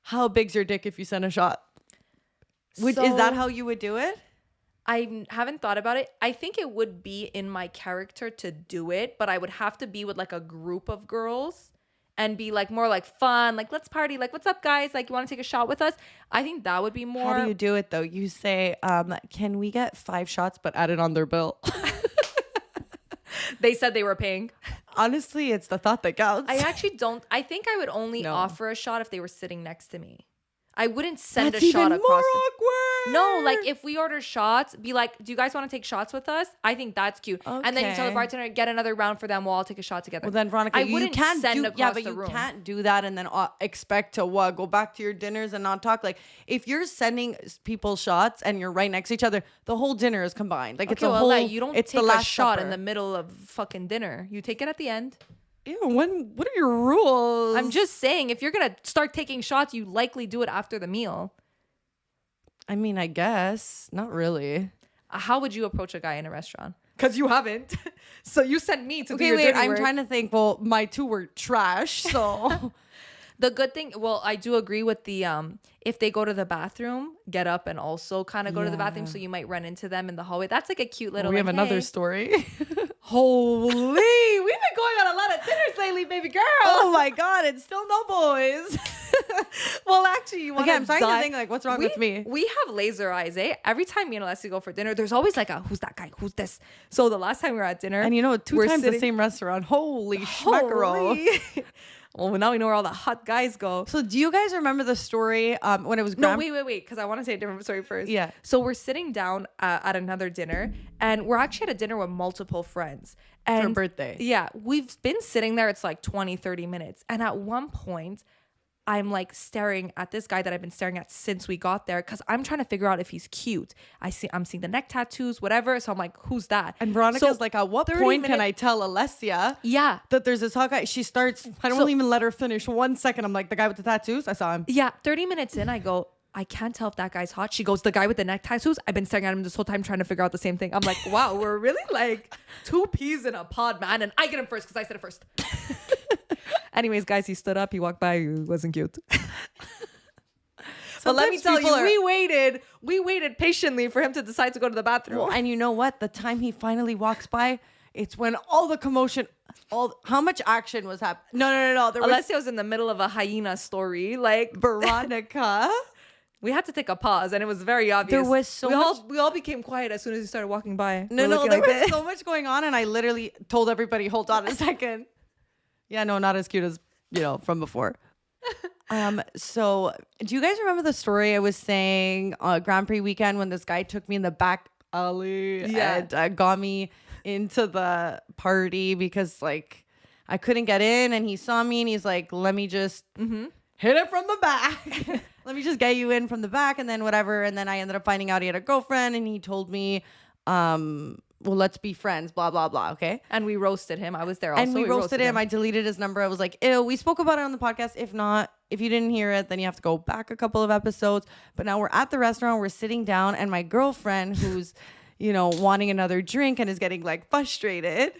how big's your dick if you send a shot? Is that how you would do it? I haven't thought about it. I think it would be in my character to do it, but I would have to be with like a group of girls and be like more like fun, like let's party, like what's up guys, like you want to take a shot with us? I think that would be more. How do you do it though? You say, can we get 5 shots but add it on their bill? They said they were paying. Honestly, it's the thought that counts. I actually don't. I think I would only No. offer a shot if they were sitting next to me. I wouldn't send That's a shot even across. more awkward. No, like if we order shots, be like, do you guys want to take shots with us? I think that's cute. And then you tell the Okay. bartender, get another round for them. We'll all take a shot together. Well, then, Veronica, I you wouldn't can't send do, across but the you room. can't do that and then expect to what? Go back to your dinners and not talk. Like, if you're sending people shots and you're right next to each other, the whole dinner is combined. Like, it's Okay, a well, whole. like, you don't it's take the a last shot supper. in the middle of fucking dinner. You take it at the end. Ew, what are your rules? I'm just saying, if you're gonna start taking shots, you likely do it after the meal. I mean, I guess not really. How would you approach a guy in a restaurant? Because you haven't. So you sent me to do Okay, your wait. dirty I'm work. trying to think. Well, my two were trash, so. The good thing, well, I do agree with the if they go to the bathroom, get up and also kind of go to the bathroom, so you might run into them in the hallway. That's like a cute little. We have like, another hey. story. Holy, we've been going on a lot of dinners lately, baby girl. Oh my god, it's still no boys. Well, actually, you want Okay, I'm starting to think like, what's wrong with me? We have laser eyes, eh? Every time me and Alessia go for dinner, there's always like a who's that guy? Who's this? So the last time we were at dinner, And you know, two we're times the sitting- same restaurant. Holy schmackerel. Holy. Well, now we know where all the hot guys go. So do you guys remember the story when it was No, wait, because I want to say a different story first. Yeah. So we're sitting down at another dinner, and we're actually at a dinner with multiple friends. And For a birthday. Yeah. We've been sitting there, it's like 20, 30 minutes. And at one point, I'm like staring at this guy that I've been staring at since we got there because I'm trying to figure out if he's cute. I'm seeing the neck tattoos, whatever. So I'm like, who's that? And Veronica's So like, at what 30 point can minute- I tell Alessia Yeah. that there's this hot guy? She starts, I don't So- even let her finish 1 second. I'm like, the guy with the tattoos? I saw him. Yeah, 30 minutes in, I go, I can't tell if that guy's hot. She goes, the guy with the neck tattoos. I've been staring at him this whole time trying to figure out the same thing. I'm like, wow, we're really like two peas in a pod, man. And I get him first because I said it first. Anyways, guys, he stood up. He walked by. He wasn't cute. But let me Sometimes tell you, people are- we waited patiently for him to decide to go to the bathroom. Well, and you know what? The time he finally walks by, it's when all the commotion, how much action was happening? No. There was Alessia was in the middle of a hyena story. Like, Veronica. we had to take a pause, and it was very obvious. There was so we all became quiet as soon as he started walking by. No, We're looking there like was this. so much going on, and I literally told everybody, hold on a second. Yeah, no, not as cute as, from before. So do you guys remember the story I was saying Grand Prix weekend when this guy took me in the back alley and got me into the party because like I couldn't get in and he saw me and he's like, let me just hit it from the back. Let me just get you in from the back and then whatever. And then I ended up finding out he had a girlfriend and he told me, well, let's be friends, blah, blah, blah. Okay. And we roasted him. I was there also. And we roasted him. I deleted his number. I was like, ew, we spoke about it on the podcast. If not, if you didn't hear it, then you have to go back a couple of episodes. But now we're at the restaurant, we're sitting down, and my girlfriend, who's, wanting another drink and is getting like frustrated,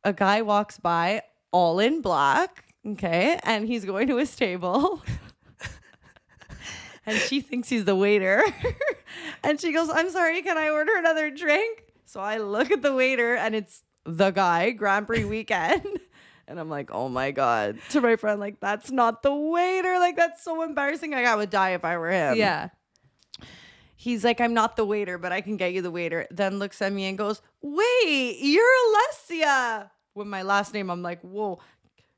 a guy walks by all in black. Okay. And he's going to his table. And she thinks he's the waiter. And she goes, I'm sorry, can I order another drink? So I look at the waiter and it's the guy, Grand Prix weekend. And I'm like, oh my God. To my friend, like, that's not the waiter. Like, that's so embarrassing. Like, I would die if I were him. Yeah. He's like, I'm not the waiter, but I can get you the waiter. Then looks at me and goes, wait, you're Alessia. With my last name, I'm like, whoa.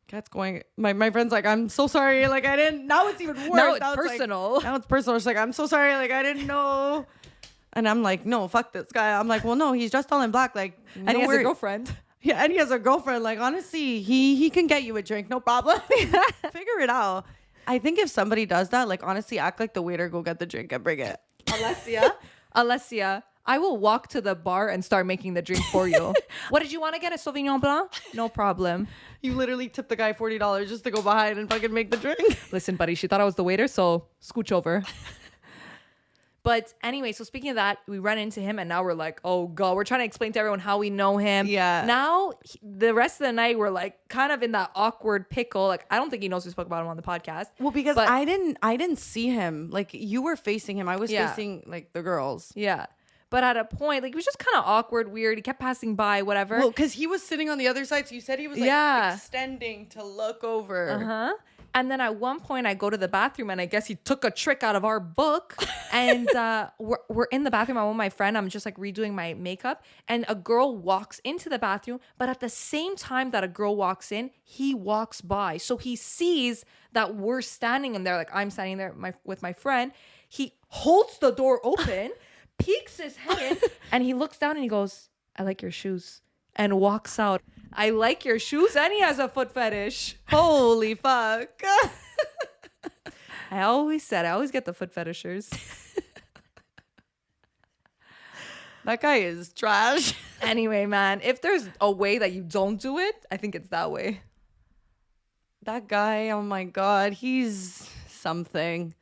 Cat's going. My friend's like, I'm so sorry. Like, I didn't. Now it's even worse. Now it's like- personal. now it's personal. She's like, I'm so sorry. Like, I didn't know. And I'm like, no, fuck this guy. I'm like, well, no, he's dressed all in black. Like, And he has a girlfriend. Yeah, and he has a girlfriend. Like, honestly, he can get you a drink, no problem. Figure it out. I think if somebody does that, like, honestly, act like the waiter, go get the drink and bring it. Alessia, I will walk to the bar and start making the drink for you. What did you want to get? A Sauvignon Blanc? No problem. You literally tip the guy $40 just to go behind and fucking make the drink. Listen, buddy, she thought I was the waiter, so scooch over. But anyway, so speaking of that, we run into him and now we're like, oh God, we're trying to explain to everyone how we know him. Yeah. Now, the rest of the night, we're like kind of in that awkward pickle. Like, I don't think he knows we spoke about him on the podcast. Well, because But- I didn't see him. Like, you were facing him. I was Yeah. facing, like, the girls. Yeah. But at a point, like, it was just kind of awkward, weird. He kept passing by, whatever. Well, because he was sitting on the other side. So you said he was, like, Yeah. extending to look over. Uh-huh. And then at one point I go to the bathroom and I guess he took a trick out of our book. And we're in the bathroom. I'm with my friend. I'm just like redoing my makeup. And a girl walks into the bathroom. But at the same time that a girl walks in, he walks by. So he sees that we're standing in there. Like I'm standing there with my friend. He holds the door open, peeks his head in, and he looks down and he goes, I like your shoes, and walks out. I like your shoes, and he has a foot fetish. Holy fuck. I always get the foot fetishers. That guy is trash. Anyway, man, if there's a way that you don't do it, I think it's that way. That guy, oh my God, he's something.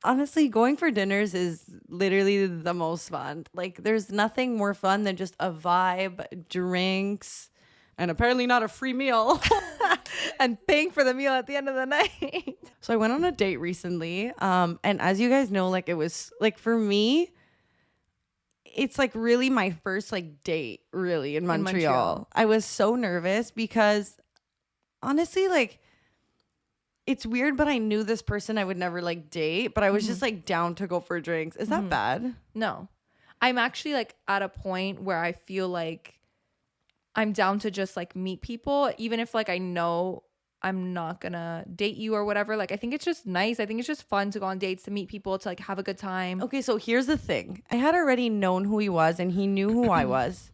Honestly, going for dinners is literally the most fun. Like, there's nothing more fun than just a vibe, drinks, and apparently not a free meal. And paying for the meal at the end of the night. So I went on a date recently. And as you guys know, like, it was like, for me, it's like really my first like date really in Montreal. I was so nervous because honestly, like, it's weird, but I knew this person I would never like date, but I was just like down to go for drinks. Is that bad? No. I'm actually like at a point where I feel like I'm down to just like meet people, even if like I know I'm not gonna date you or whatever. Like, I think it's just nice. I think it's just fun to go on dates, to meet people, to like have a good time. Okay, so here's the thing. I had already known who he was and he knew who I was,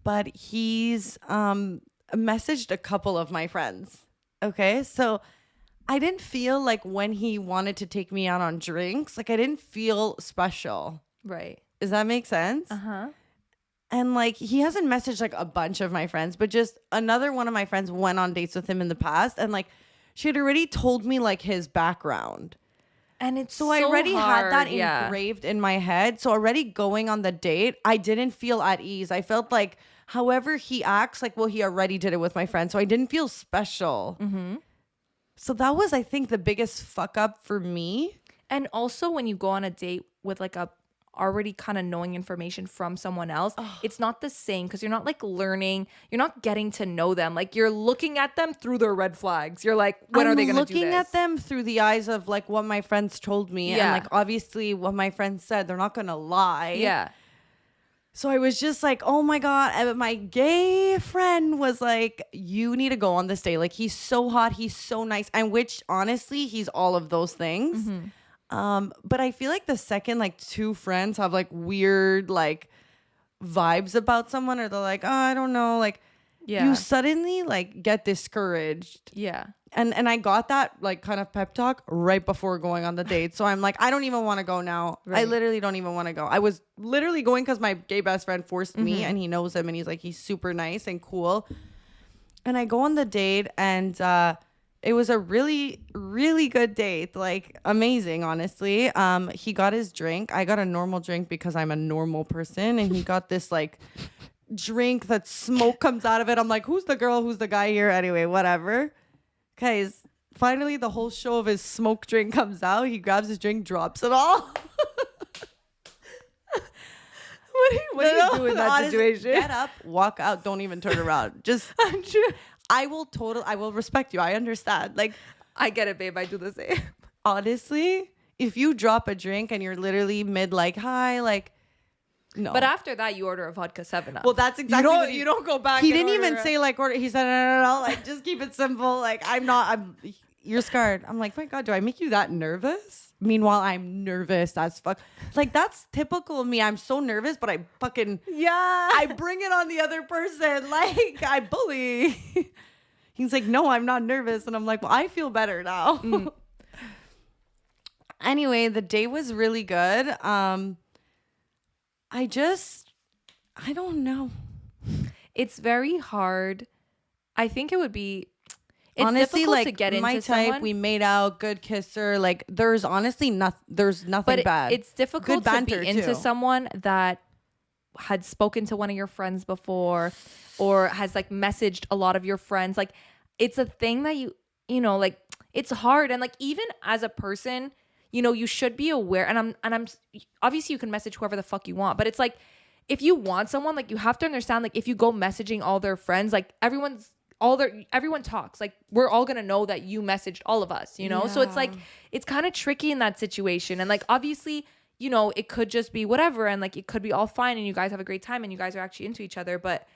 but he's messaged a couple of my friends. Okay, so I didn't feel like when he wanted to take me out on drinks, like I didn't feel special. Right. Does that make sense? Uh-huh. And like he hasn't messaged like a bunch of my friends, but just another one of my friends went on dates with him in the past, and like she had already told me like his background. And it's So I already hard, had that yeah. engraved in my head. So already going on the date, I didn't feel at ease. I felt like however he acts, like, well, he already did it with my friend. So I didn't feel special. Mm-hmm. So that was, I think, the biggest fuck up for me. And also when you go on a date with like a already kind of knowing information from someone else, it's not the same because you're not like learning, you're not getting to know them. Like, you're looking at them through their red flags. You're like, when are they going to do this? Looking at them through the eyes of like what my friends told me. Yeah. And like obviously what my friends said, they're not going to lie. Yeah. So I was just like, oh my God. And my gay friend was like, you need to go on this date. Like, he's so hot. He's so nice. And which honestly, he's all of those things. Mm-hmm. But I feel like the second like two friends have like weird like vibes about someone, or they're like, oh, I don't know, like you suddenly like get discouraged. Yeah. And I got that like kind of pep talk right before going on the date. So I'm like, I don't even want to go now. Right. I literally don't even want to go. I was literally going because my gay best friend forced me, and he knows him, and he's like, he's super nice and cool. And I go on the date, and it was a really, really good date. Like, amazing, honestly. He got his drink. I got a normal drink because I'm a normal person, and he got this like drink that smoke comes out of it. I'm like, who's the girl? Who's the guy here? Anyway, whatever. Guys, finally the whole show of his smoke drink comes out. He grabs his drink, drops it all. What do you do in that situation? Get up, walk out, don't even turn around. Just I will respect you. I understand. Like, I get it, babe. I do the same. honestly, if you drop a drink and you're literally mid like, hi, like, no. But after that, you order a vodka 7-Up. Well, that's exactly you don't go back. He and didn't even order say like order. He said no, like just keep it simple. Like, you're scared. I'm like, my God, do I make you that nervous? Meanwhile, I'm nervous as fuck. Like, that's typical of me. I'm so nervous, but I fucking I bring it on the other person. Like, I bully. He's like, no, I'm not nervous, and I'm like, well, I feel better now. Anyway, the day was really good. I don't know. It's very hard. I think it would be. It's honestly, difficult like, to get my into type, someone. we made out, good kisser. Like, there's honestly there's nothing But bad. it's difficult Good to banter, be into too. someone that had spoken to one of your friends before, or has like messaged a lot of your friends. Like, it's a thing that you know, like, it's hard. And like, even as a person, you know, you should be aware. And I'm obviously you can message whoever the fuck you want, but it's like, if you want someone, like, you have to understand, like, if you go messaging all their friends, like, everyone talks, like, we're all gonna know that you messaged all of us, you know? So it's like, it's kind of tricky in that situation. And like, obviously, you know, it could just be whatever, and like, it could be all fine and you guys have a great time and you guys are actually into each other, but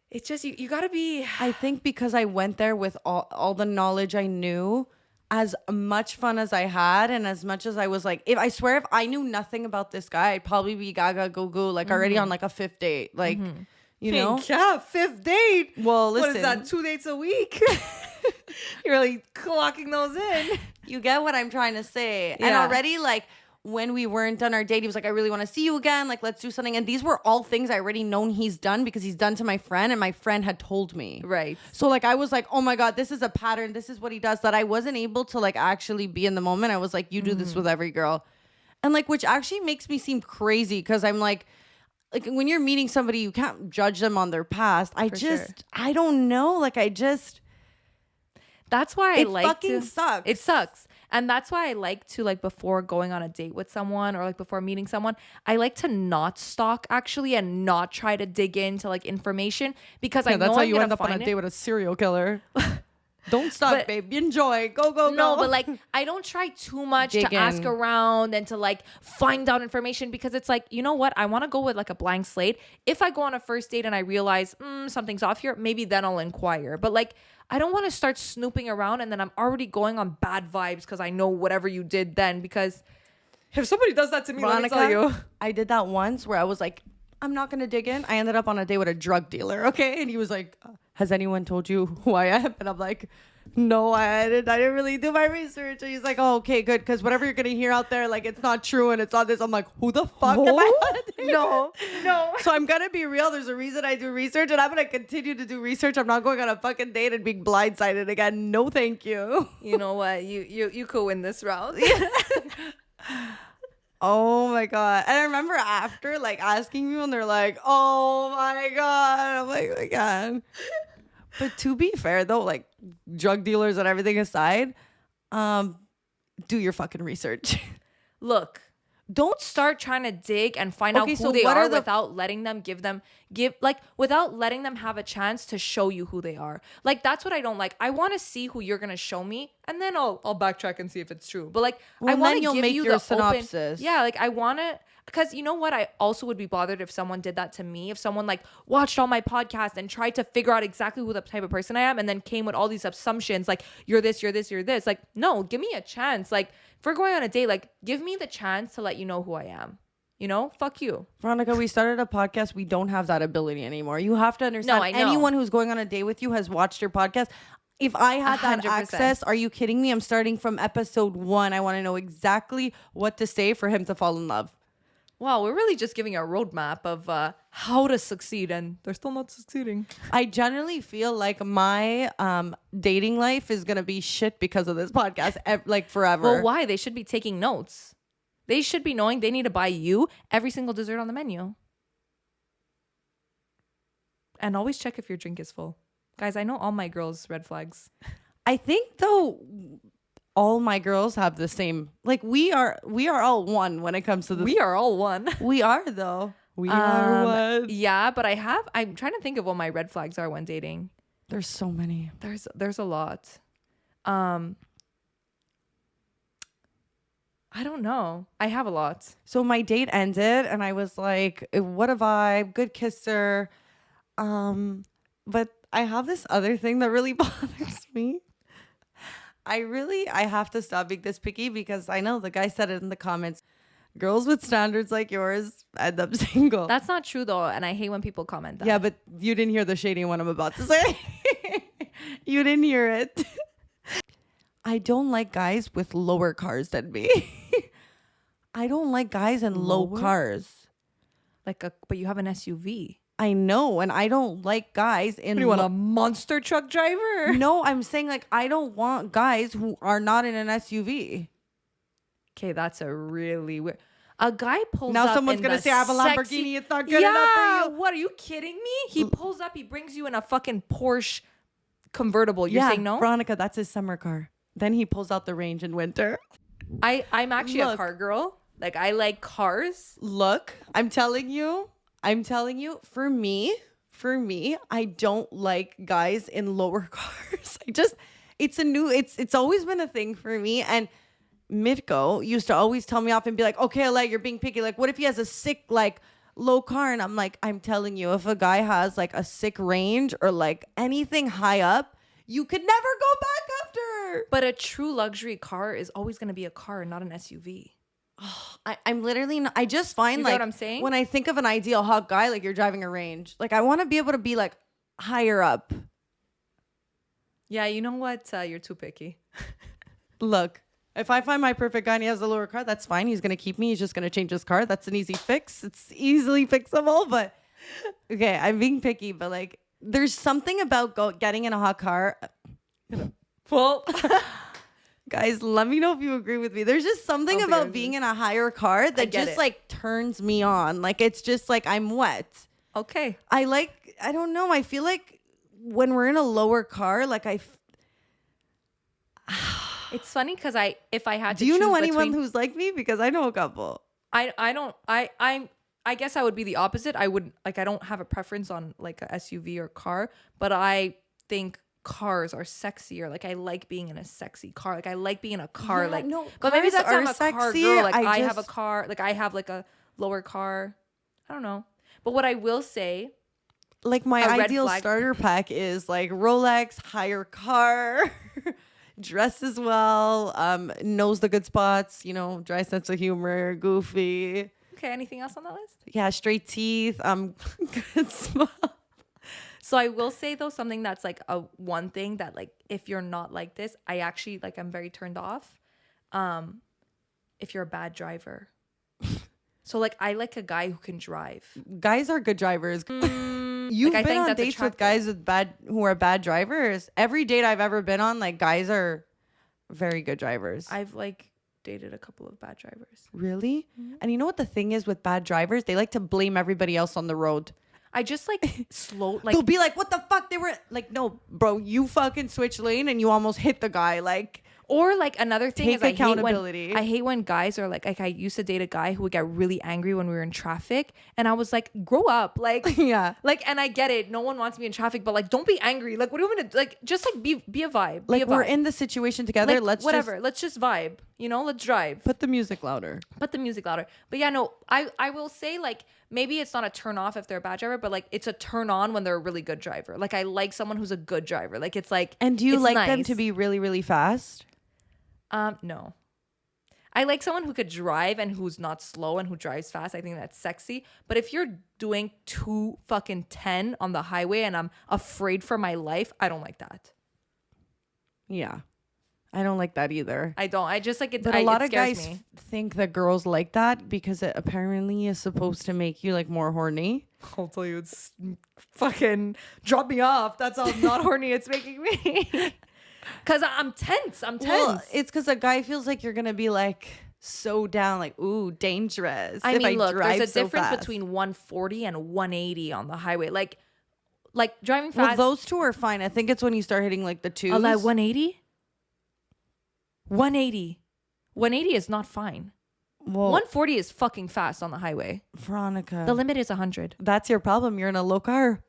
it's just, you gotta be. I think because I went there with all the knowledge I knew, as much fun as I had and as much as I was like, if I knew nothing about this guy, I'd probably be gaga go go like already on like a 5th date. Like, you know? Yeah, 5th date. Well, listen. What is that, 2 dates a week? You're really clocking those in. You get what I'm trying to say. And Yeah. already like when we weren't done our date, he was like, I really want to see you again. Like, let's do something. And these were all things I already known he's done because he's done to my friend and my friend had told me. Right. So like, I was like, oh my God, this is a pattern. This is what he does, that I wasn't able to like actually be in the moment. I was like, you do this with every girl. And like, which actually makes me seem crazy because I'm like when you're meeting somebody, you can't judge them on their past. I don't know. Like, that's why I like fucking sucks. It sucks. And that's why I like to, like, before going on a date with someone or like before meeting someone, I like to not stalk actually and not try to dig into like information because I know that's how I'm you gonna end up on a find date it. with a serial killer. Don't stop, But- babe. Enjoy. Go, go, go. No, but like I don't try too much Dig to ask in. around and to like find out information because it's like, you know what? I want to go with like a blank slate. If I go on a first date and I realize something's off here, maybe then I'll inquire. But like I don't want to start snooping around and then I'm already going on bad vibes because I know whatever you did then. Because if somebody does that to me, let me tell you. I did that once where I was like, I'm not going to dig in. I ended up on a date with a drug dealer, okay? And he was like, has anyone told you who I am? And I'm like, no, I didn't really do my research. And he's like, oh, okay, good. Because whatever you're going to hear out there, like, it's not true and it's on this. I'm like, who the fuck am I on a date No, no. So I'm going to be real. There's a reason I do research and I'm going to continue to do research. I'm not going on a fucking date and being blindsided again. No, thank you. You know what? You could win this round. Oh my God. And I remember after like asking you and they're like, oh my God. I'm like, oh my God. But to be fair though, like drug dealers and everything aside, do your fucking research. Look, don't start trying to dig and find out Okay, who so they what are are the- without letting them without letting them have a chance to show you who they are. Like that's what I don't like. I want to see who you're gonna show me, and then I'll backtrack and see if it's true. But like Well, I want then to you'll give make you your the synopsis. Open, yeah, like I want to. Because you know what? I also would be bothered if someone did that to me. If someone like watched all my podcasts and tried to figure out exactly who the type of person I am and then came with all these assumptions like, you're this, you're this, you're this. Like, no, give me a chance. Like, if we're going on a date, like, give me the chance to let you know who I am. You know? Fuck you. Veronica, we started a podcast. We don't have that ability anymore. You have to understand. No, I know. Anyone who's going on a date with you has watched your podcast. If I had that 100%. access, are you kidding me? I'm starting from episode 1. I want to know exactly what to say for him to fall in love. Wow, we're really just giving a roadmap of how to succeed, and they're still not succeeding. I generally feel like my dating life is gonna be shit because of this podcast, like forever. Well, why? They should be taking notes. They should be knowing they need to buy you every single dessert on the menu. And always check if your drink is full. Guys, I know all my girls' red flags. I think though, all my girls have the same. Like we are all one when it comes to the. We are all one. We are though. We are one. Yeah, but I'm trying to think of what my red flags are when dating. There's so many. There's a lot. I don't know. I have a lot. So my date ended and I was like, what a vibe, good kisser. But I have this other thing that really bothers me. I have to stop being this picky because I know the guy said it in the comments. Girls with standards like yours end up single. That's not true though, and I hate when people comment that. Yeah, but you didn't hear the shady one I'm about to say. You didn't hear it. I don't like guys with lower cars than me. I don't like guys in low Lower? cars. But you have an SUV. I know, and I don't like guys in. What do you want, a monster truck driver? No, I'm saying like I don't want guys who are not in an SUV. Okay, that's a really weird. A guy pulls Now up. someone's in gonna the say I have a Lamborghini. sexy- It's not good enough for you. What, are you kidding me? He pulls up. He brings you in a fucking Porsche convertible. You're saying no? Veronica, that's his summer car. Then he pulls out the range in winter. I'm actually a Look. car girl. Like I like cars. Look, I'm telling you, for me, I don't like guys in lower cars. It's always been a thing for me. And Mitko used to always tell me off and be like, okay, like you're being picky. Like, what if he has a sick, like low car? And I'm like, I'm telling you, if a guy has like a sick range or like anything high up, you could never go back after. car. But a true luxury car is always going to be a car, not an SUV. I'm literally not, I just find You get like what I'm saying? when I think of an ideal hot guy, like you're driving a Range, like I want to be able to be like higher up. Yeah, you know what? You're too picky. Look, if I find my perfect guy and he has a lower car, that's fine. He's going to keep me. He's just going to change his car. That's an easy fix. It's easily fixable. But okay, I'm being picky. But like, there's something about getting in a hot car. Well, Guys, let me know if you agree with me. There's just something about being in a higher car that just like turns me on. Like, it's just like I'm wet. okay. I don't know. I feel like when we're in a lower car, like It's funny because if I had to do you know choose anyone between- who's like me? Because I know a couple. I guess I would be the opposite. I don't have a preference on like a SUV or car, but I think cars are sexier. Like I like being in a sexy car. Like I like being in a car. Yeah, like no, but maybe cars that's I'm are a car sexy. girl. Like I I have a just- car. Like I have like a lower car. I don't know. But what I will say, Like my A red ideal flag. starter pack is like Rolex, higher car, dresses well, knows the good spots, dry sense of humor, goofy. okay, anything else on that list? Yeah, straight teeth, good smile. So I will say though something that's like a one thing that like if you're not like this, I actually like I'm very turned off. If you're a bad driver. So like I like a guy who can drive. Guys are good drivers. You've I been think on that's dates with attractive. guys who are bad drivers. Every date I've ever been on, like guys are very good drivers. I've like dated a couple of bad drivers. Really? And you know what the thing is with bad drivers? They like to blame everybody else on the road. I just like slow like They'll be like, what the fuck? They were like, no, bro, you fucking switched lane and you almost hit the guy. Like, or like another thing Take is accountability. I hate when guys are like I used to date a guy who would get really angry when we were in traffic and I was like, grow up. Like yeah. like and I get it. No one wants me in traffic, but like don't be angry. Like what are you gonna like just like be a vibe. Be Like a we're vibe. in the situation together. like, Let's whatever. just Let's just vibe. Let's drive. put the music louder. Put the music louder. But yeah, no, I will say like maybe it's not a turn off if they're a bad driver, but like it's a turn on when they're a really good driver. Like I like someone who's a good driver. Like it's like And do you it's like them nice. to be really, really fast? No. I like someone who could drive and who's not slow and who drives fast. I think that's sexy. But if you're doing 210 on the highway and I'm afraid for my life, I don't like that. Yeah. I don't like that either. I don't. I just like it. But a lot it of scares guys me. think that girls like that because it apparently is supposed to make you like more horny. I'll tell you, it's fucking drop me off. That's how not horny it's making me. Cause I'm tense. I'm tense. Well, it's because a guy feels like you're gonna be like so down, like ooh, dangerous. I if mean, look, drive there's a so difference fast. between 140 and 180 on the highway. Like driving Well, fast. those two are fine. I think it's when you start hitting like the twos. Oh, like 180? 180. 180 is not fine. Well, 140 is fucking fast on the highway. Veronica, The limit is 100. that's your problem. You're in a low car.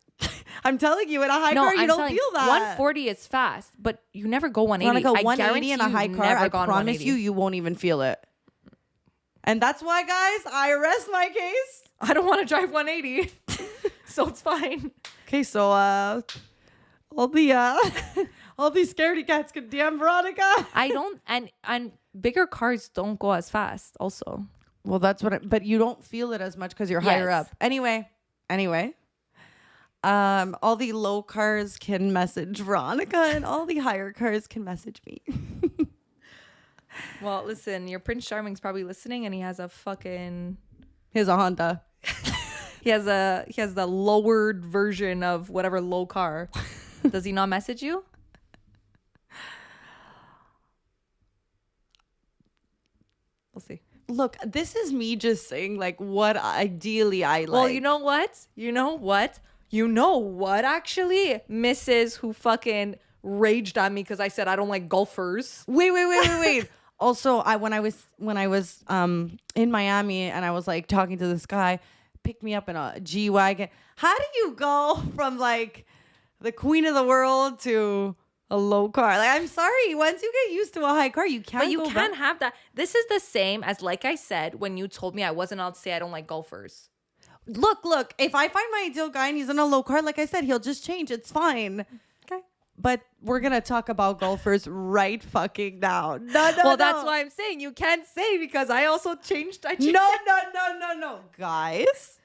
I'm telling you, in a high car, you don't feel that. 140 is fast, but you never go 180. Veronica, I 180 in a guarantee high you've car, never I gone promise 180. you won't even feel it. And that's why, guys, I rest my case. I don't want to drive 180. So it's fine. Okay, so all the all these scaredy cats can DM Veronica. I don't and bigger cars don't go as fast also. Well, that's what. But you don't feel it as much because you're higher Yes. up. Anyway. All the low cars can message Veronica, and all the higher cars can message me. Well, listen, your Prince Charming's probably listening and he has a fucking Here's a Honda. he has the lowered version of whatever low car. Does he not message you? We'll see. Look, this is me just saying like what ideally I like. Well, you know what? Actually, Mrs. who fucking raged at me because I said I don't like golfers. Wait. Also, when I was in Miami and I was like talking to this guy, picked me up in a G-Wagon. How do you go from like the queen of the world to a low car? Like, I'm sorry, once you get used to a high car, you can't. But you go can't back. have that. This is the same as, like I said, when you told me I wasn't allowed to say I don't like golfers. Look. If I find my ideal guy and he's in a low car, like I said, he'll just change. It's fine. Okay. But we're gonna talk about golfers right fucking now. No. Well, that's why I'm saying you can't say because I also changed. No, guys.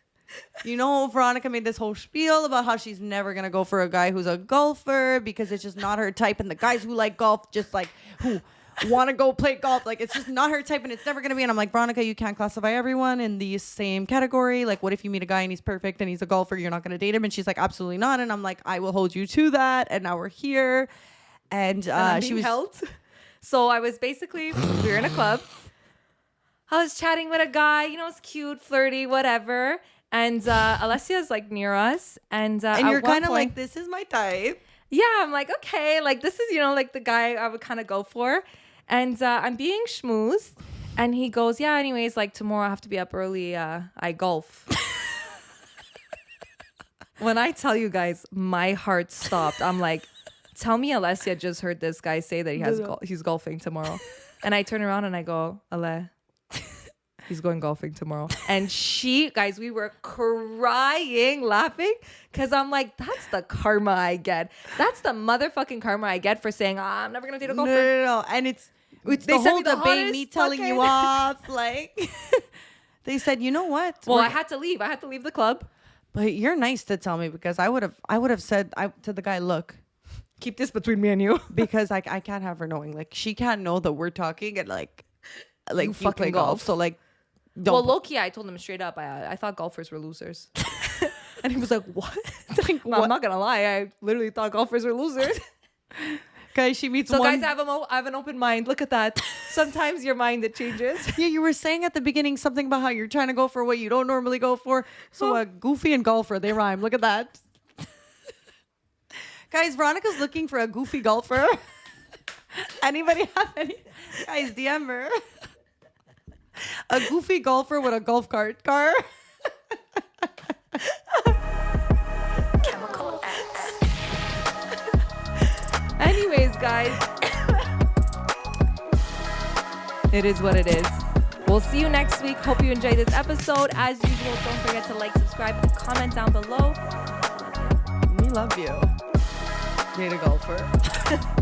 You know, Veronica made this whole spiel about how she's never gonna go for a guy who's a golfer because it's just not her type, and the guys who like golf just like who want to go play golf, like it's just not her type, and it's never gonna be. And I'm like, Veronica, you can't classify everyone in the same category. Like, what if you meet a guy and he's perfect and he's a golfer? You're not gonna date him? And she's like, absolutely not. And I'm like, I will hold you to that. And now we're here, and she was held. So I was basically we were in a club. I was chatting with a guy, you know, it's cute, flirty, whatever. And Alessia's like near us, and you're kind of like, this is my type. Yeah, I'm like, okay, like this is, you know, like the guy I would kind of go for. And I'm being schmoozed, and he goes, yeah, anyways, like tomorrow I have to be up early. I golf. When I tell you guys, my heart stopped. I'm like, tell me Alessia just heard this guy say that he's golfing tomorrow. And I turn around and I go, Ale, he's going golfing tomorrow. And guys, we were crying, laughing, because I'm like, that's the karma I get. That's the motherfucking karma I get for saying, I'm never going to date a golfer. No. And it's the whole debate, me telling you off. Like, they said, you know what? Well, I had to leave. I had to leave the club. But you're nice to tell me, because I would have said to the guy, look, keep this between me and you. Because I can't have her knowing. Like, she can't know that we're talking and like you fucking play golf. So like, don't. Well, low-key, I told him straight up, I thought golfers were losers. And he was like, what? Like, no, I'm not going to lie. I literally thought golfers were losers. Guys, she meets so guys, I have an open mind. Look at that. Sometimes your mind, it changes. Yeah, you were saying at the beginning something about how you're trying to go for what you don't normally go for. So a goofy and golfer, they rhyme. Look at that. Guys, Veronica's looking for a goofy golfer. Anybody have any? Guys, DM her. A goofy golfer with a golf cart car. Chemical X. Anyways, guys, it is what it is. We'll see you next week. Hope you enjoyed this episode. As usual, don't forget to like, subscribe, and comment down below. We love you. Date a golfer.